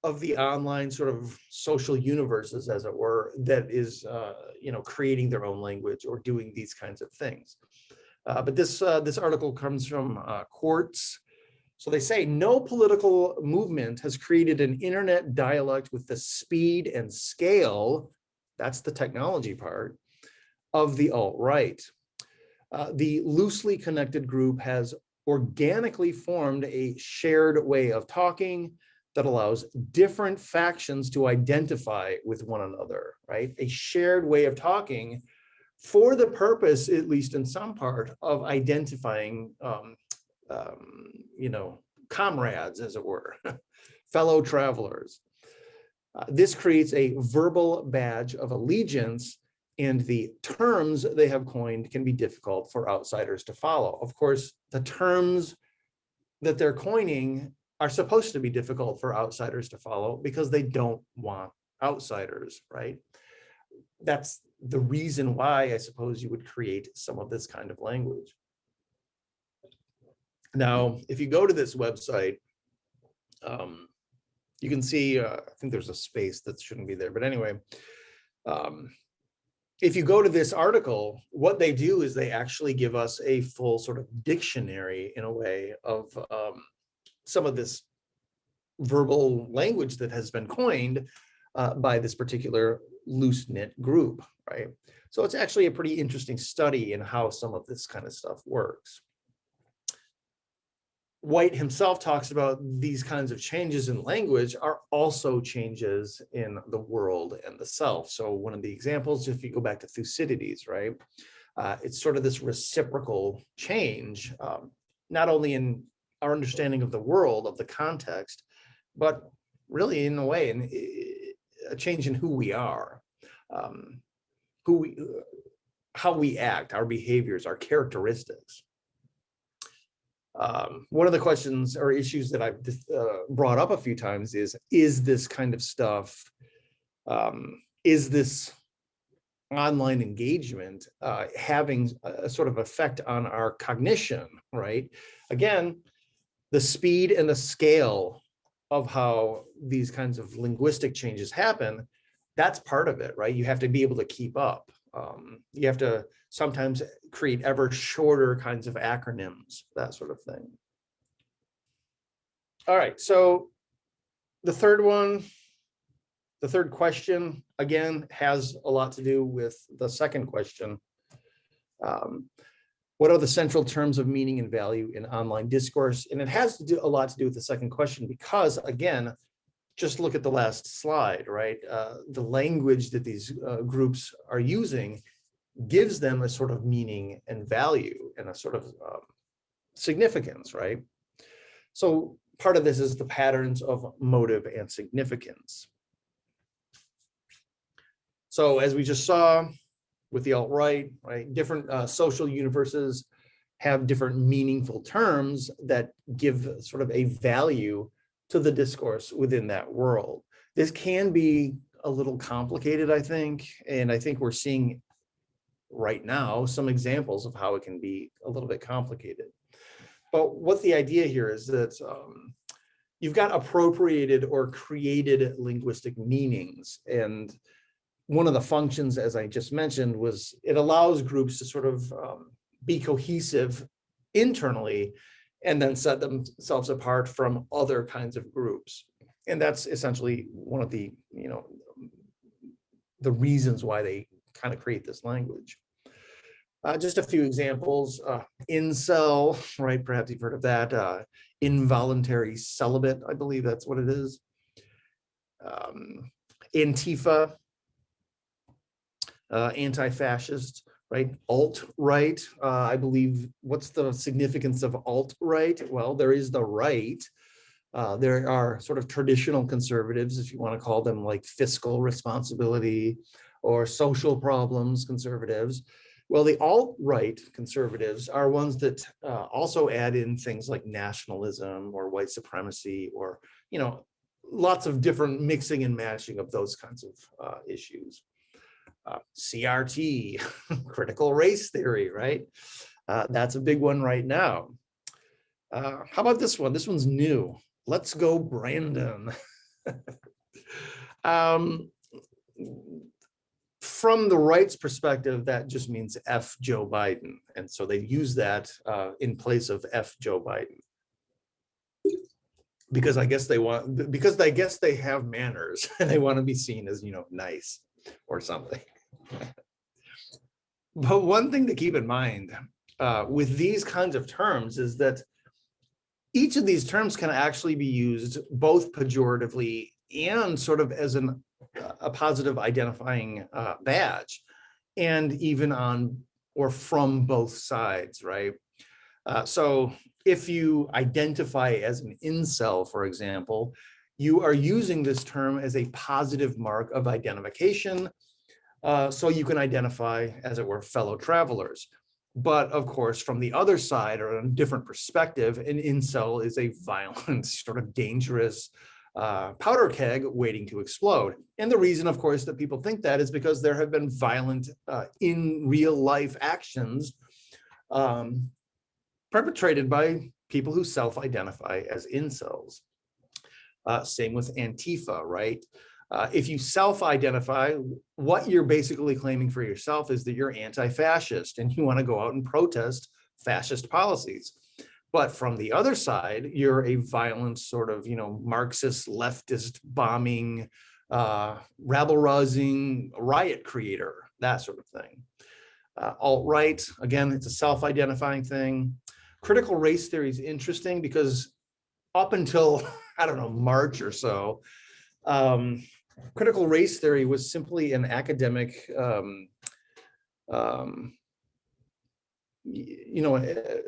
of the online sort of social universes, as it were, that is, creating their own language or doing these kinds of things. But this article comes from Quartz. So they say, no political movement has created an internet dialect with the speed and scale, that's the technology part, of the alt-right. The loosely connected group has organically formed a shared way of talking that allows different factions to identify with one another, right? A shared way of talking for the purpose, at least in some part, of identifying, comrades, as it were, fellow travelers. This creates a verbal badge of allegiance, and the terms they have coined can be difficult for outsiders to follow. Of course, the terms that they're coining are supposed to be difficult for outsiders to follow because they don't want outsiders, right? That's the reason why I suppose you would create some of this kind of language. Now, if you go to this website, you can see, I think there's a space that shouldn't be there, but anyway, if you go to this article, what they do is they actually give us a full sort of dictionary, in a way, of some of this verbal language that has been coined by this particular loose-knit group, right? So it's actually a pretty interesting study in how some of this kind of stuff works. White himself talks about these kinds of changes in language are also changes in the world and the self. So one of the examples, if you go back to Thucydides, right, it's sort of this reciprocal change, not only in our understanding of the world, of the context, but really in a way, a change in who we are, how we act, our behaviors, our characteristics. One of the questions or issues that I've brought up a few times is this kind of stuff is this online engagement having a sort of effect on our cognition, right? Again, the speed and the scale of how these kinds of linguistic changes happen, that's part of it, right? You have to be able to keep up. You have to sometimes create ever shorter kinds of acronyms, that sort of thing. All right, so the third one, the third question, again, has a lot to do with the second question. What are the central terms of meaning and value in online discourse? And it has to do a lot to do with the second question, because again, just look at the last slide, right? The language that these groups are using gives them a sort of meaning and value and a sort of significance, right? So part of this is the patterns of motive and significance. So as we just saw with the alt-right, right, different social universes have different meaningful terms that give sort of a value to the discourse within that world. This can be a little complicated, I think, and I think we're seeing right now some examples of how it can be a little bit complicated. But what the idea here is that you've got appropriated or created linguistic meanings, and one of the functions, as I just mentioned, was it allows groups to sort of be cohesive internally and then set themselves apart from other kinds of groups. And that's essentially one of the, the reasons why they kind of create this language. Just a few examples, incel, right? Perhaps you've heard of that. Involuntary celibate, I believe that's what it is. Antifa, anti-fascist, right? Alt-right, I believe, what's the significance of alt-right? Well, there is the right. There are sort of traditional conservatives, if you want to call them, like fiscal responsibility or social problems conservatives. Well, the alt-right conservatives are ones that also add in things like nationalism or white supremacy or, lots of different mixing and matching of those kinds of issues. CRT, critical race theory, right? That's a big one right now. How about this one? This one's new. Let's go, Brandon. From the right's perspective, that just means F Joe Biden. And so they use that in place of F Joe Biden. Because I guess they have manners and they want to be seen as, nice or something. But one thing to keep in mind with these kinds of terms is that each of these terms can actually be used both pejoratively and sort of as a positive identifying badge, and even on or from both sides, right? So if you identify as an incel, for example, you are using this term as a positive mark of identification, so you can identify, as it were, fellow travelers. But of course, from the other side, or a different perspective, an incel is a violent, sort of dangerous powder keg waiting to explode. And the reason, of course, that people think that is because there have been violent in real life actions perpetrated by people who self-identify as incels. Same with Antifa, right? If you self-identify, what you're basically claiming for yourself is that you're anti-fascist and you want to go out and protest fascist policies. But from the other side, you're a violent sort of, Marxist, leftist, bombing, rabble-rousing riot creator, that sort of thing. Alt-right, again, it's a self-identifying thing. Critical race theory is interesting because up until, I don't know, March or so, critical race theory was simply an academic,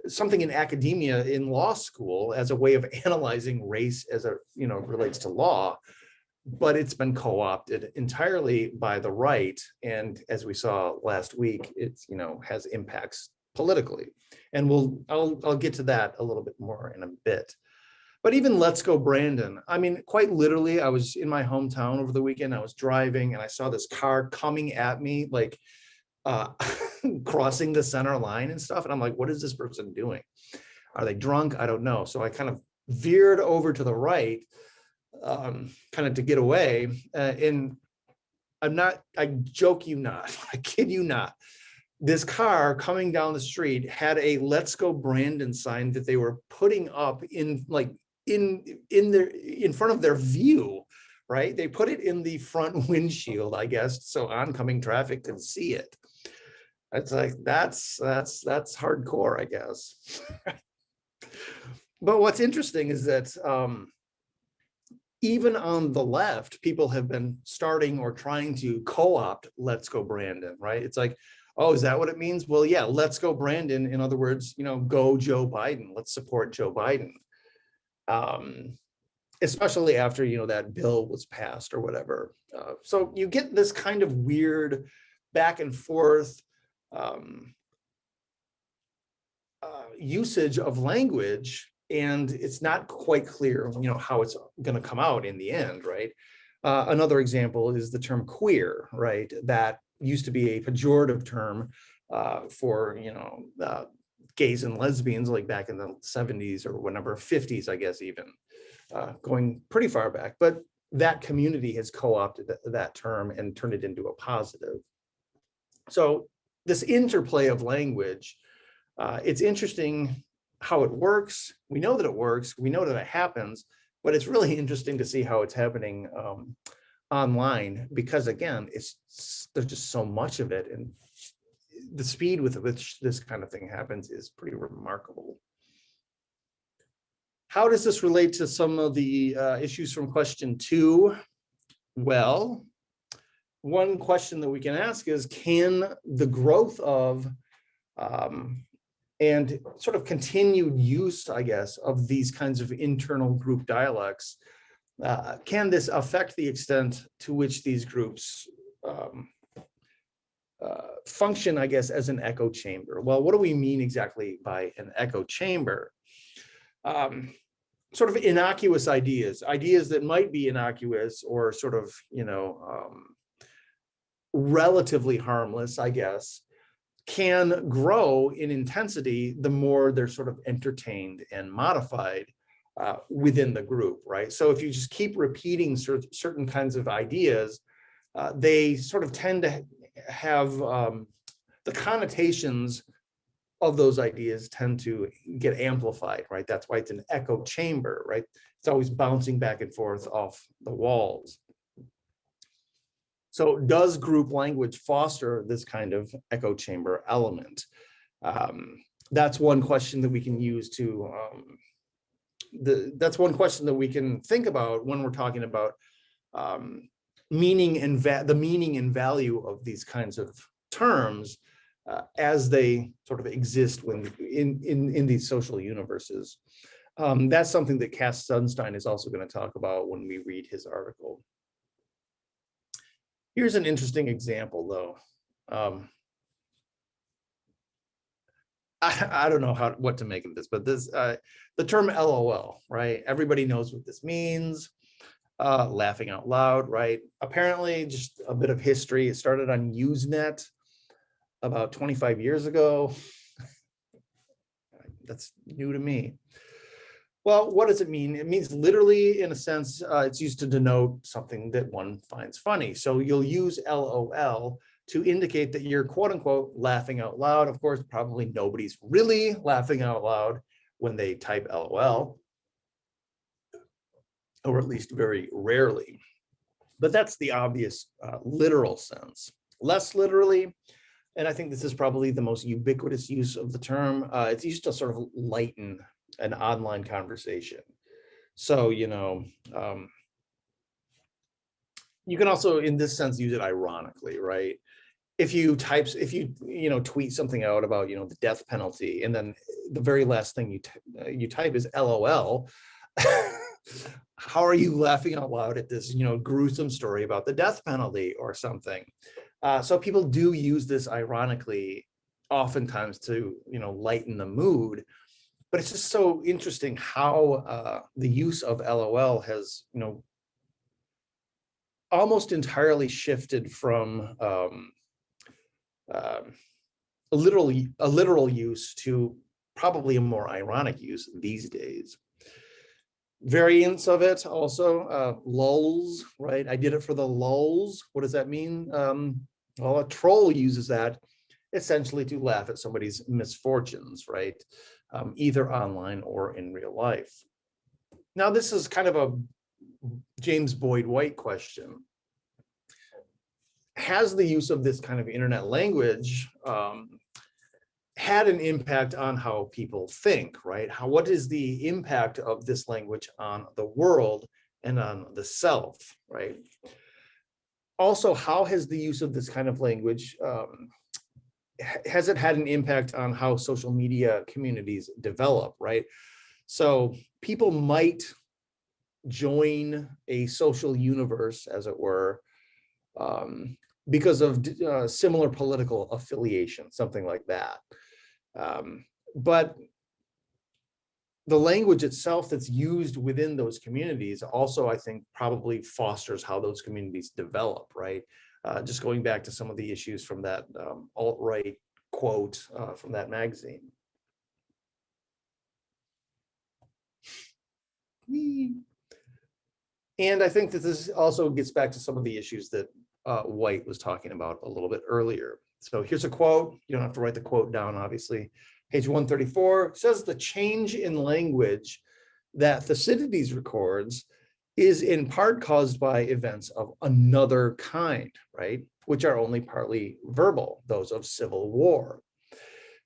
something in academia in law school as a way of analyzing race as it, relates to law, but it's been co-opted entirely by the right. And as we saw last week, it's, has impacts politically. And I'll get to that a little bit more in a bit. But even Let's Go Brandon, I mean, quite literally, I was in my hometown over the weekend. I was driving and I saw this car coming at me, like uh, crossing the center line and stuff. And I'm like, what is this person doing? Are they drunk? I don't know. So I kind of veered over to the right, kind of to get away. And I joke you not, I kid you not. This car coming down the street had a "Let's Go Brandon" sign that they were putting up in like in front of their view, right? They put it in the front windshield, I guess, so oncoming traffic could see it. It's like that's hardcore, I guess. But what's interesting is that even on the left, people have been starting or trying to co-opt "Let's Go Brandon," right? It's like, oh, is that what it means? Well, yeah, "Let's Go Brandon." In other words, go Joe Biden. Let's support Joe Biden. Especially after, that bill was passed or whatever. So you get this kind of weird back and forth usage of language, and it's not quite clear, how it's going to come out in the end, right? Another example is the term queer, right? That used to be a pejorative term for, gays and lesbians, like back in the 70s or whenever, 50s, I guess, even going pretty far back. But that community has co-opted that term and turned it into a positive. So this interplay of language, it's interesting how it works. We know that it works. We know that it happens, but it's really interesting to see how it's happening online, because again, there's just so much of it, and the speed with which this kind of thing happens is pretty remarkable. How does this relate to some of the issues from question 2? Well, one question that we can ask is, can the growth of and sort of continued use, I guess, of these kinds of internal group dialects, can this affect the extent to which these groups function, I guess, as an echo chamber? Well, what do we mean exactly by an echo chamber? Sort of innocuous ideas that might be innocuous or sort of, relatively harmless, I guess, can grow in intensity the more they're sort of entertained and modified within the group, right? So if you just keep repeating certain kinds of ideas, they sort of tend to have the connotations of those ideas tend to get amplified, right? That's why it's an echo chamber, right? It's always bouncing back and forth off the walls. So does group language foster this kind of echo chamber element? That's one question that we can use to, that's one question that we can think about when we're talking about meaning and the meaning and value of these kinds of terms as they sort of exist when in these social universes. That's something that Cass Sunstein is also going to talk about when we read his article. Here's an interesting example, though. I don't know what to make of this, but this the term LOL, right? Everybody knows what this means. Laughing out loud, right? Apparently, just a bit of history. It started on Usenet about 25 years ago. That's new to me. Well, what does it mean? It means literally, in a sense, it's used to denote something that one finds funny. So you'll use LOL to indicate that you're, quote unquote, laughing out loud. Of course, probably nobody's really laughing out loud when they type LOL, or at least very rarely. But that's the obvious literal sense. Less literally, and I think this is probably the most ubiquitous use of the term, it's used to sort of lighten an online conversation. So, you can also, in this sense, use it ironically, right? If you tweet something out about, the death penalty, and then the very last thing you type is LOL, how are you laughing out loud at this, gruesome story about the death penalty or something? So people do use this ironically, oftentimes to, lighten the mood. but it's just so interesting how the use of LOL has, almost entirely shifted from a literal use to probably a more ironic use these days. Variants of it also, lulz, right? I did it for the lulz. What does that mean? Well, a troll uses that essentially to laugh at somebody's misfortunes, right? Either online or in real life. Now, this is kind of a James Boyd White question. Has the use of this kind of internet language had an impact on how people think, right? What is the impact of this language on the world and on the self, right? Also, how has the use of this kind of language, has it had an impact on how social media communities develop, right? So people might join a social universe, as it were, because of similar political affiliation, something like that. But the language itself that's used within those communities also, I think, probably fosters how those communities develop, right? Just going back to some of the issues from that alt-right quote from that magazine. And I think that this also gets back to some of the issues that White was talking about a little bit earlier. So here's a quote. You don't have to write the quote down, obviously. Page 134 says the change in language that Thucydides records is in part caused by events of another kind, right? Which are only partly verbal, those of civil war.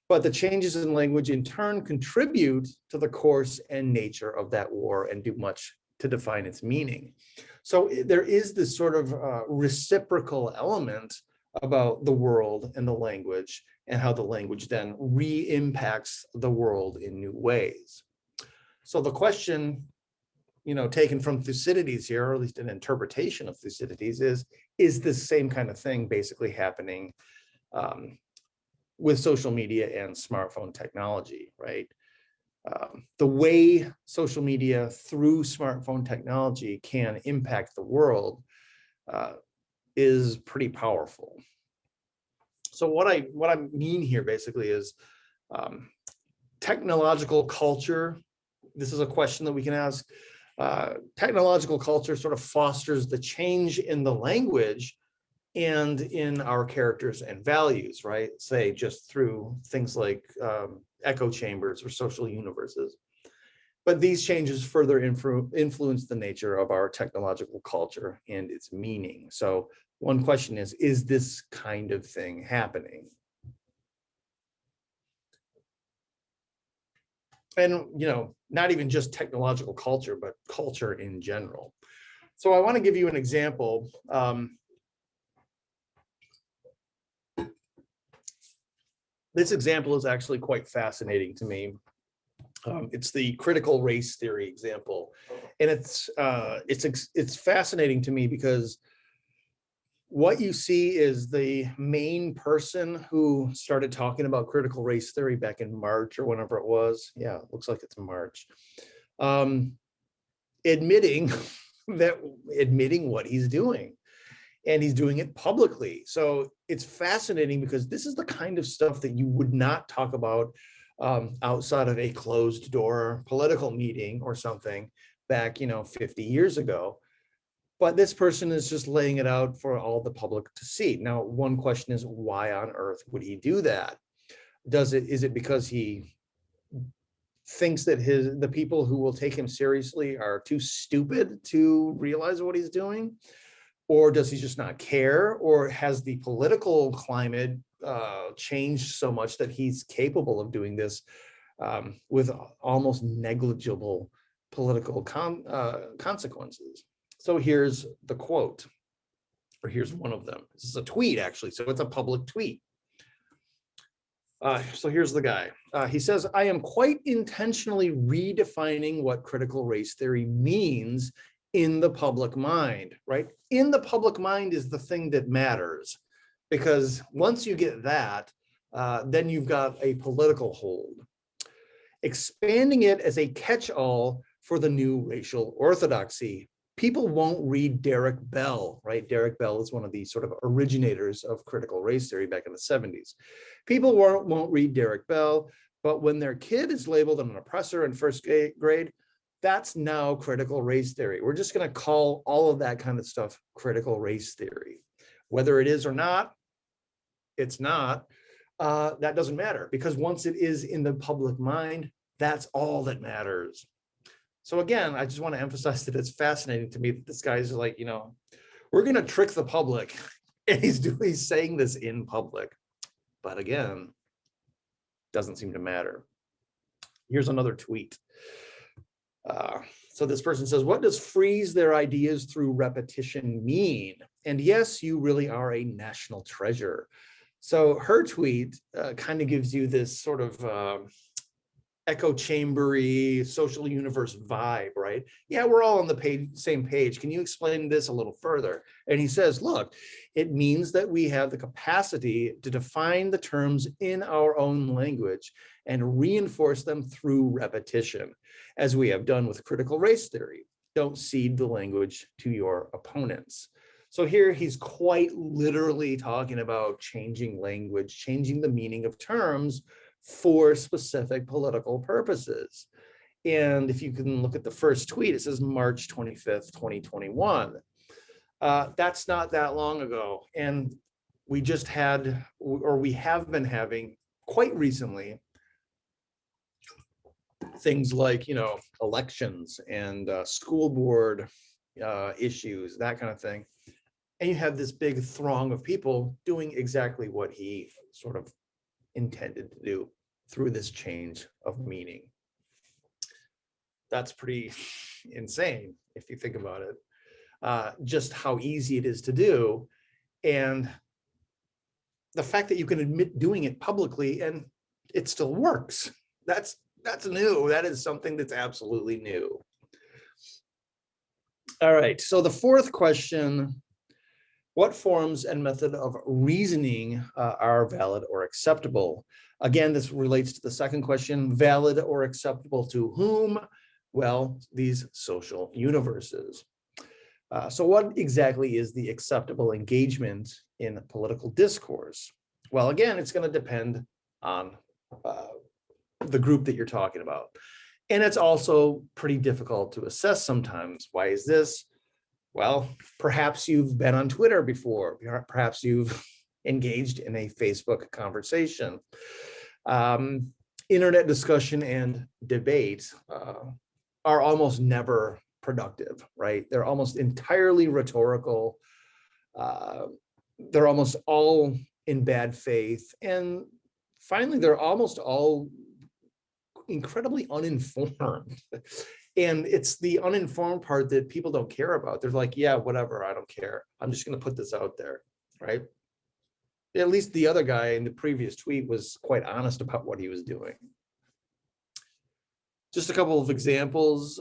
But the changes in language in turn contribute to the course and nature of that war and do much to define its meaning. So there is this sort of reciprocal element about the world and the language, and how the language then re-impacts the world in new ways. So the question, taken from Thucydides here, or at least an interpretation of Thucydides, is this same kind of thing basically happening with social media and smartphone technology, right? The way social media through smartphone technology can impact the world is pretty powerful. So what I mean here basically is technological culture. This is a question that we can ask. Technological culture sort of fosters the change in the language and in our characters and values, right? Say just through things like echo chambers or social universes. But these changes further influence the nature of our technological culture and its meaning. So one question is this kind of thing happening? And, not even just technological culture, but culture in general. So I want to give you an example. This example is actually quite fascinating to me. It's the critical race theory example, and it's fascinating to me because what you see is the main person who started talking about critical race theory back in March or whenever it was. Yeah, it looks like it's March. Admitting what he's doing, and he's doing it publicly. So it's fascinating because this is the kind of stuff that you would not talk about outside of a closed door political meeting or something back, 50 years ago. But this person is just laying it out for all the public to see. Now, one question is, why on earth would he do that? Is it because he thinks that the people who will take him seriously are too stupid to realize what he's doing? Or does he just not care? Or has the political climate changed so much that he's capable of doing this with almost negligible political consequences? So here's the quote, or here's one of them. This is a tweet, actually, so it's a public tweet. So here's the guy. He says, I am quite intentionally redefining what critical race theory means in the public mind, right? In the public mind is the thing that matters, because once you get that, then you've got a political hold. expanding it as a catch-all for the new racial orthodoxy. People won't read Derek Bell, right? Derek Bell is one of the sort of originators of critical race theory back in the 70s. People won't read Derek Bell, but when their kid is labeled an oppressor in first grade, that's now critical race theory. We're just going to call all of that kind of stuff critical race theory. Whether it is or not, it's not. That doesn't matter, because once it is in the public mind, that's all that matters. So again, I just want to emphasize that it's fascinating to me that this guy's like, we're going to trick the public, and he's saying this in public. But again, doesn't seem to matter. Here's another tweet. So this person says, what does freeze their ideas through repetition mean? And yes, you really are a national treasure. So her tweet kind of gives you this sort of echo chambery social universe vibe, right? Yeah, we're all on the same page. Can you explain this a little further? And he says, look, it means that we have the capacity to define the terms in our own language and reinforce them through repetition, as we have done with critical race theory. Don't cede the language to your opponents. So here he's quite literally talking about changing language, changing the meaning of terms for specific political purposes. And if you can look at the first tweet, it says March 25th, 2021. That's not that long ago. And we just had, or we have been having quite recently, things like, elections and school board issues, that kind of thing. And you have this big throng of people doing exactly what he sort of intended to do through this change of meaning. That's pretty insane if you think about it, just how easy it is to do. And the fact that you can admit doing it publicly and it still works. That's new. That is something that's absolutely new. All right, so the fourth question, what forms and method of reasoning are valid or acceptable? Again, this relates to the second question, valid or acceptable to whom? Well, these social universes. So what exactly is the acceptable engagement in political discourse? Well, again, it's going to depend on the group that you're talking about. And it's also pretty difficult to assess sometimes. Why is this? Well, perhaps you've been on Twitter before. Perhaps you've engaged in a Facebook conversation. Internet discussion and debate are almost never productive, right? They're almost entirely rhetorical. They're almost all in bad faith. And finally, they're almost all incredibly uninformed. And it's the uninformed part that people don't care about. They're like, yeah, whatever, I don't care. I'm just going to put this out there, right? At least the other guy in the previous tweet was quite honest about what he was doing. Just a couple of examples.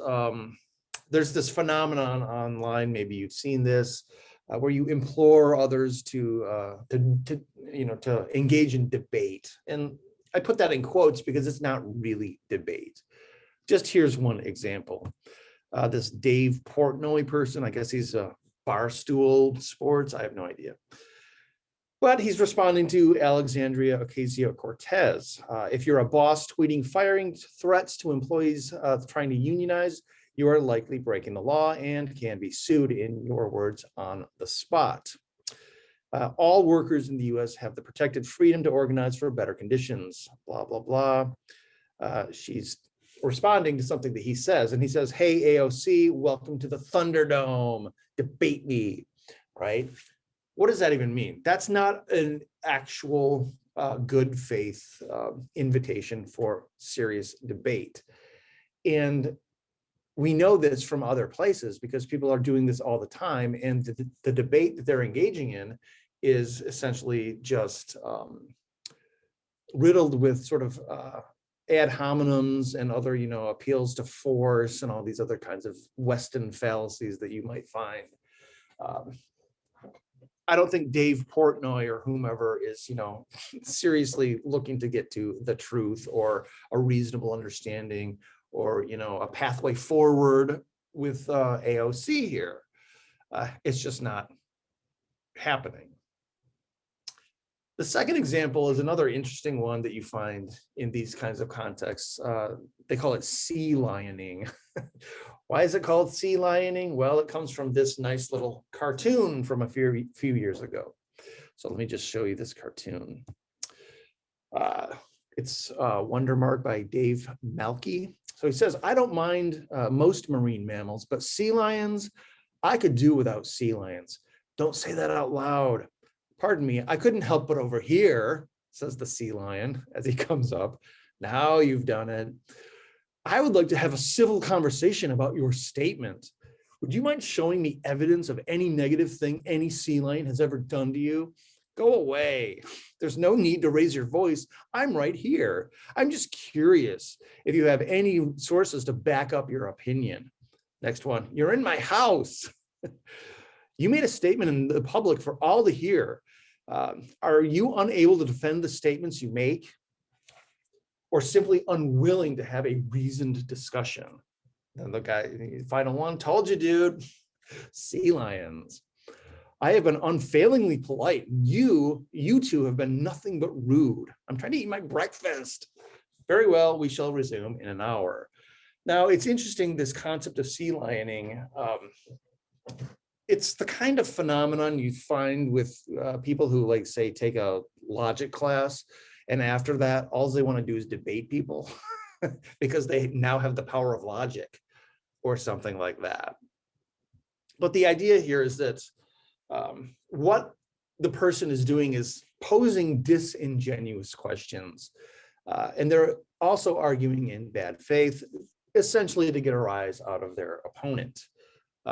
There's this phenomenon online, maybe you've seen this, where you implore others to engage in debate. And I put that in quotes because it's not really debate. Just here's one example. This Dave Portnoy person, I guess he's a Barstool Sports, I have no idea. But he's responding to Alexandria Ocasio-Cortez. If you're a boss tweeting firing threats to employees trying to unionize, you are likely breaking the law and can be sued, in your words, on the spot. All workers in the US have the protected freedom to organize for better conditions, blah, blah, blah. She's responding to something that he says, and he says, hey, AOC, welcome to the Thunderdome, debate me, right? What does that even mean? That's not an actual good faith invitation for serious debate. And we know this from other places because people are doing this all the time. And the debate that they're engaging in is essentially just riddled with sort of ad hominems and other, appeals to force and all these other kinds of Western fallacies that you might find. I don't think Dave Portnoy or whomever is, seriously looking to get to the truth or a reasonable understanding or, a pathway forward with AOC here. It's just not happening. The second example is another interesting one that you find in these kinds of contexts. They call it sea lioning. Why is it called sea lioning? Well, it comes from this nice little cartoon from a few years ago. So let me just show you this cartoon. It's Wonder Mark by Dave Malky. So he says, I don't mind most marine mammals, but sea lions, I could do without sea lions. Don't say that out loud. Pardon me, I couldn't help but overhear, says the sea lion as he comes up. Now you've done it. I would like to have a civil conversation about your statement. Would you mind showing me evidence of any negative thing any sea lion has ever done to you? Go away. There's no need to raise your voice. I'm right here. I'm just curious if you have any sources to back up your opinion. Next one, you're in my house. You made a statement in the public for all to hear. Are you unable to defend the statements you make, or simply unwilling to have a reasoned discussion? And the guy, final one, told you, dude. Sea lions. I have been unfailingly polite. You two have been nothing but rude. I'm trying to eat my breakfast. Very well, we shall resume in an hour. Now, it's interesting, this concept of sea lioning. It's the kind of phenomenon you find with people who, like, say, take a logic class, and after that, all they want to do is debate people because they now have the power of logic or something like that. But the idea here is that what the person is doing is posing disingenuous questions. And they're also arguing in bad faith, essentially to get a rise out of their opponent.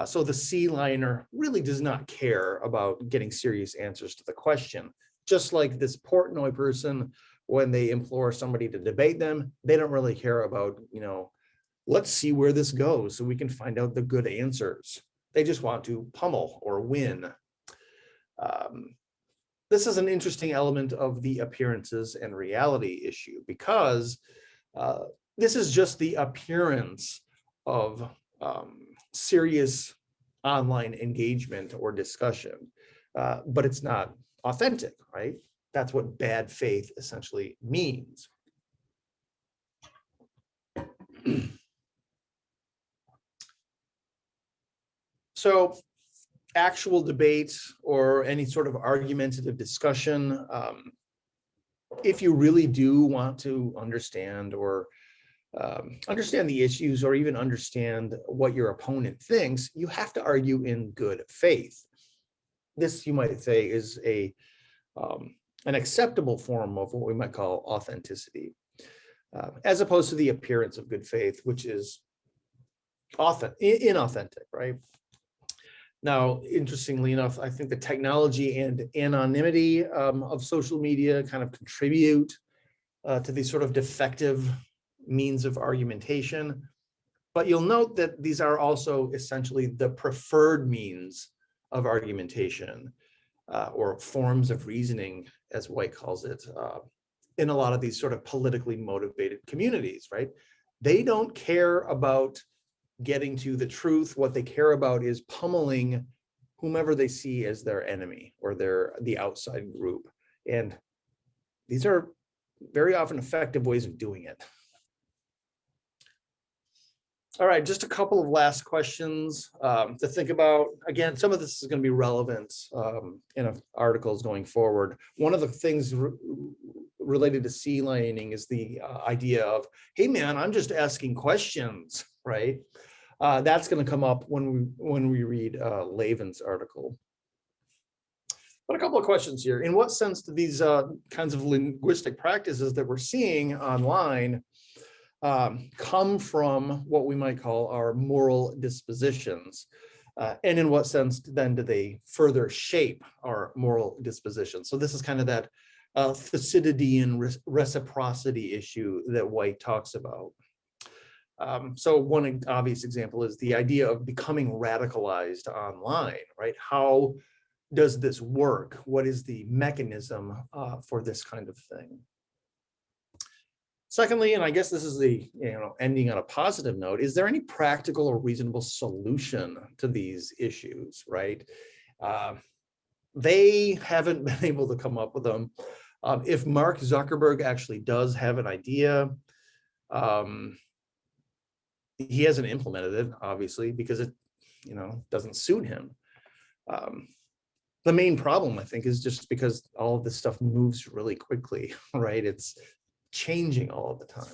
So the sea lioner really does not care about getting serious answers to the question. Just like this Portnoy person, when they implore somebody to debate them, they don't really care about, let's see where this goes so we can find out the good answers. They just want to pummel or win. This is an interesting element of the appearances and reality issue, because this is just the appearance of serious online engagement or discussion, but it's not authentic, right? That's what bad faith essentially means. So actual debate or any sort of argumentative discussion, if you really do want to understand or understand the issues, or even understand what your opponent thinks, you have to argue in good faith. This, you might say, is an acceptable form of what we might call authenticity, as opposed to the appearance of good faith, which is inauthentic, right? Now, interestingly enough, I think the technology and anonymity of social media kind of contribute to these sort of defective means of argumentation. But you'll note that these are also essentially the preferred means of argumentation, or forms of reasoning, as White calls it, in a lot of these sort of politically motivated communities, right? They don't care about getting to the truth. What they care about is pummeling whomever they see as their enemy or the outside group. And these are very often effective ways of doing it. All right, just a couple of last questions to think about. Again, some of this is going to be relevant in articles going forward. One of the things related to sea lioning is the idea of, hey man, I'm just asking questions, right? That's going to come up when we read Lavin's article. But a couple of questions here. In what sense do these kinds of linguistic practices that we're seeing online come from what we might call our moral dispositions? And in what sense then do they further shape our moral dispositions? So this is kind of that Thucydidean reciprocity issue that White talks about. So one obvious example is the idea of becoming radicalized online, right? How does this work? What is the mechanism for this kind of thing? Secondly, and I guess this is the ending on a positive note, is there any practical or reasonable solution to these issues, right? They haven't been able to come up with them. If Mark Zuckerberg actually does have an idea, he hasn't implemented it, obviously, because it doesn't suit him. The main problem, I think, is just because all of this stuff moves really quickly, right? It's changing all the time.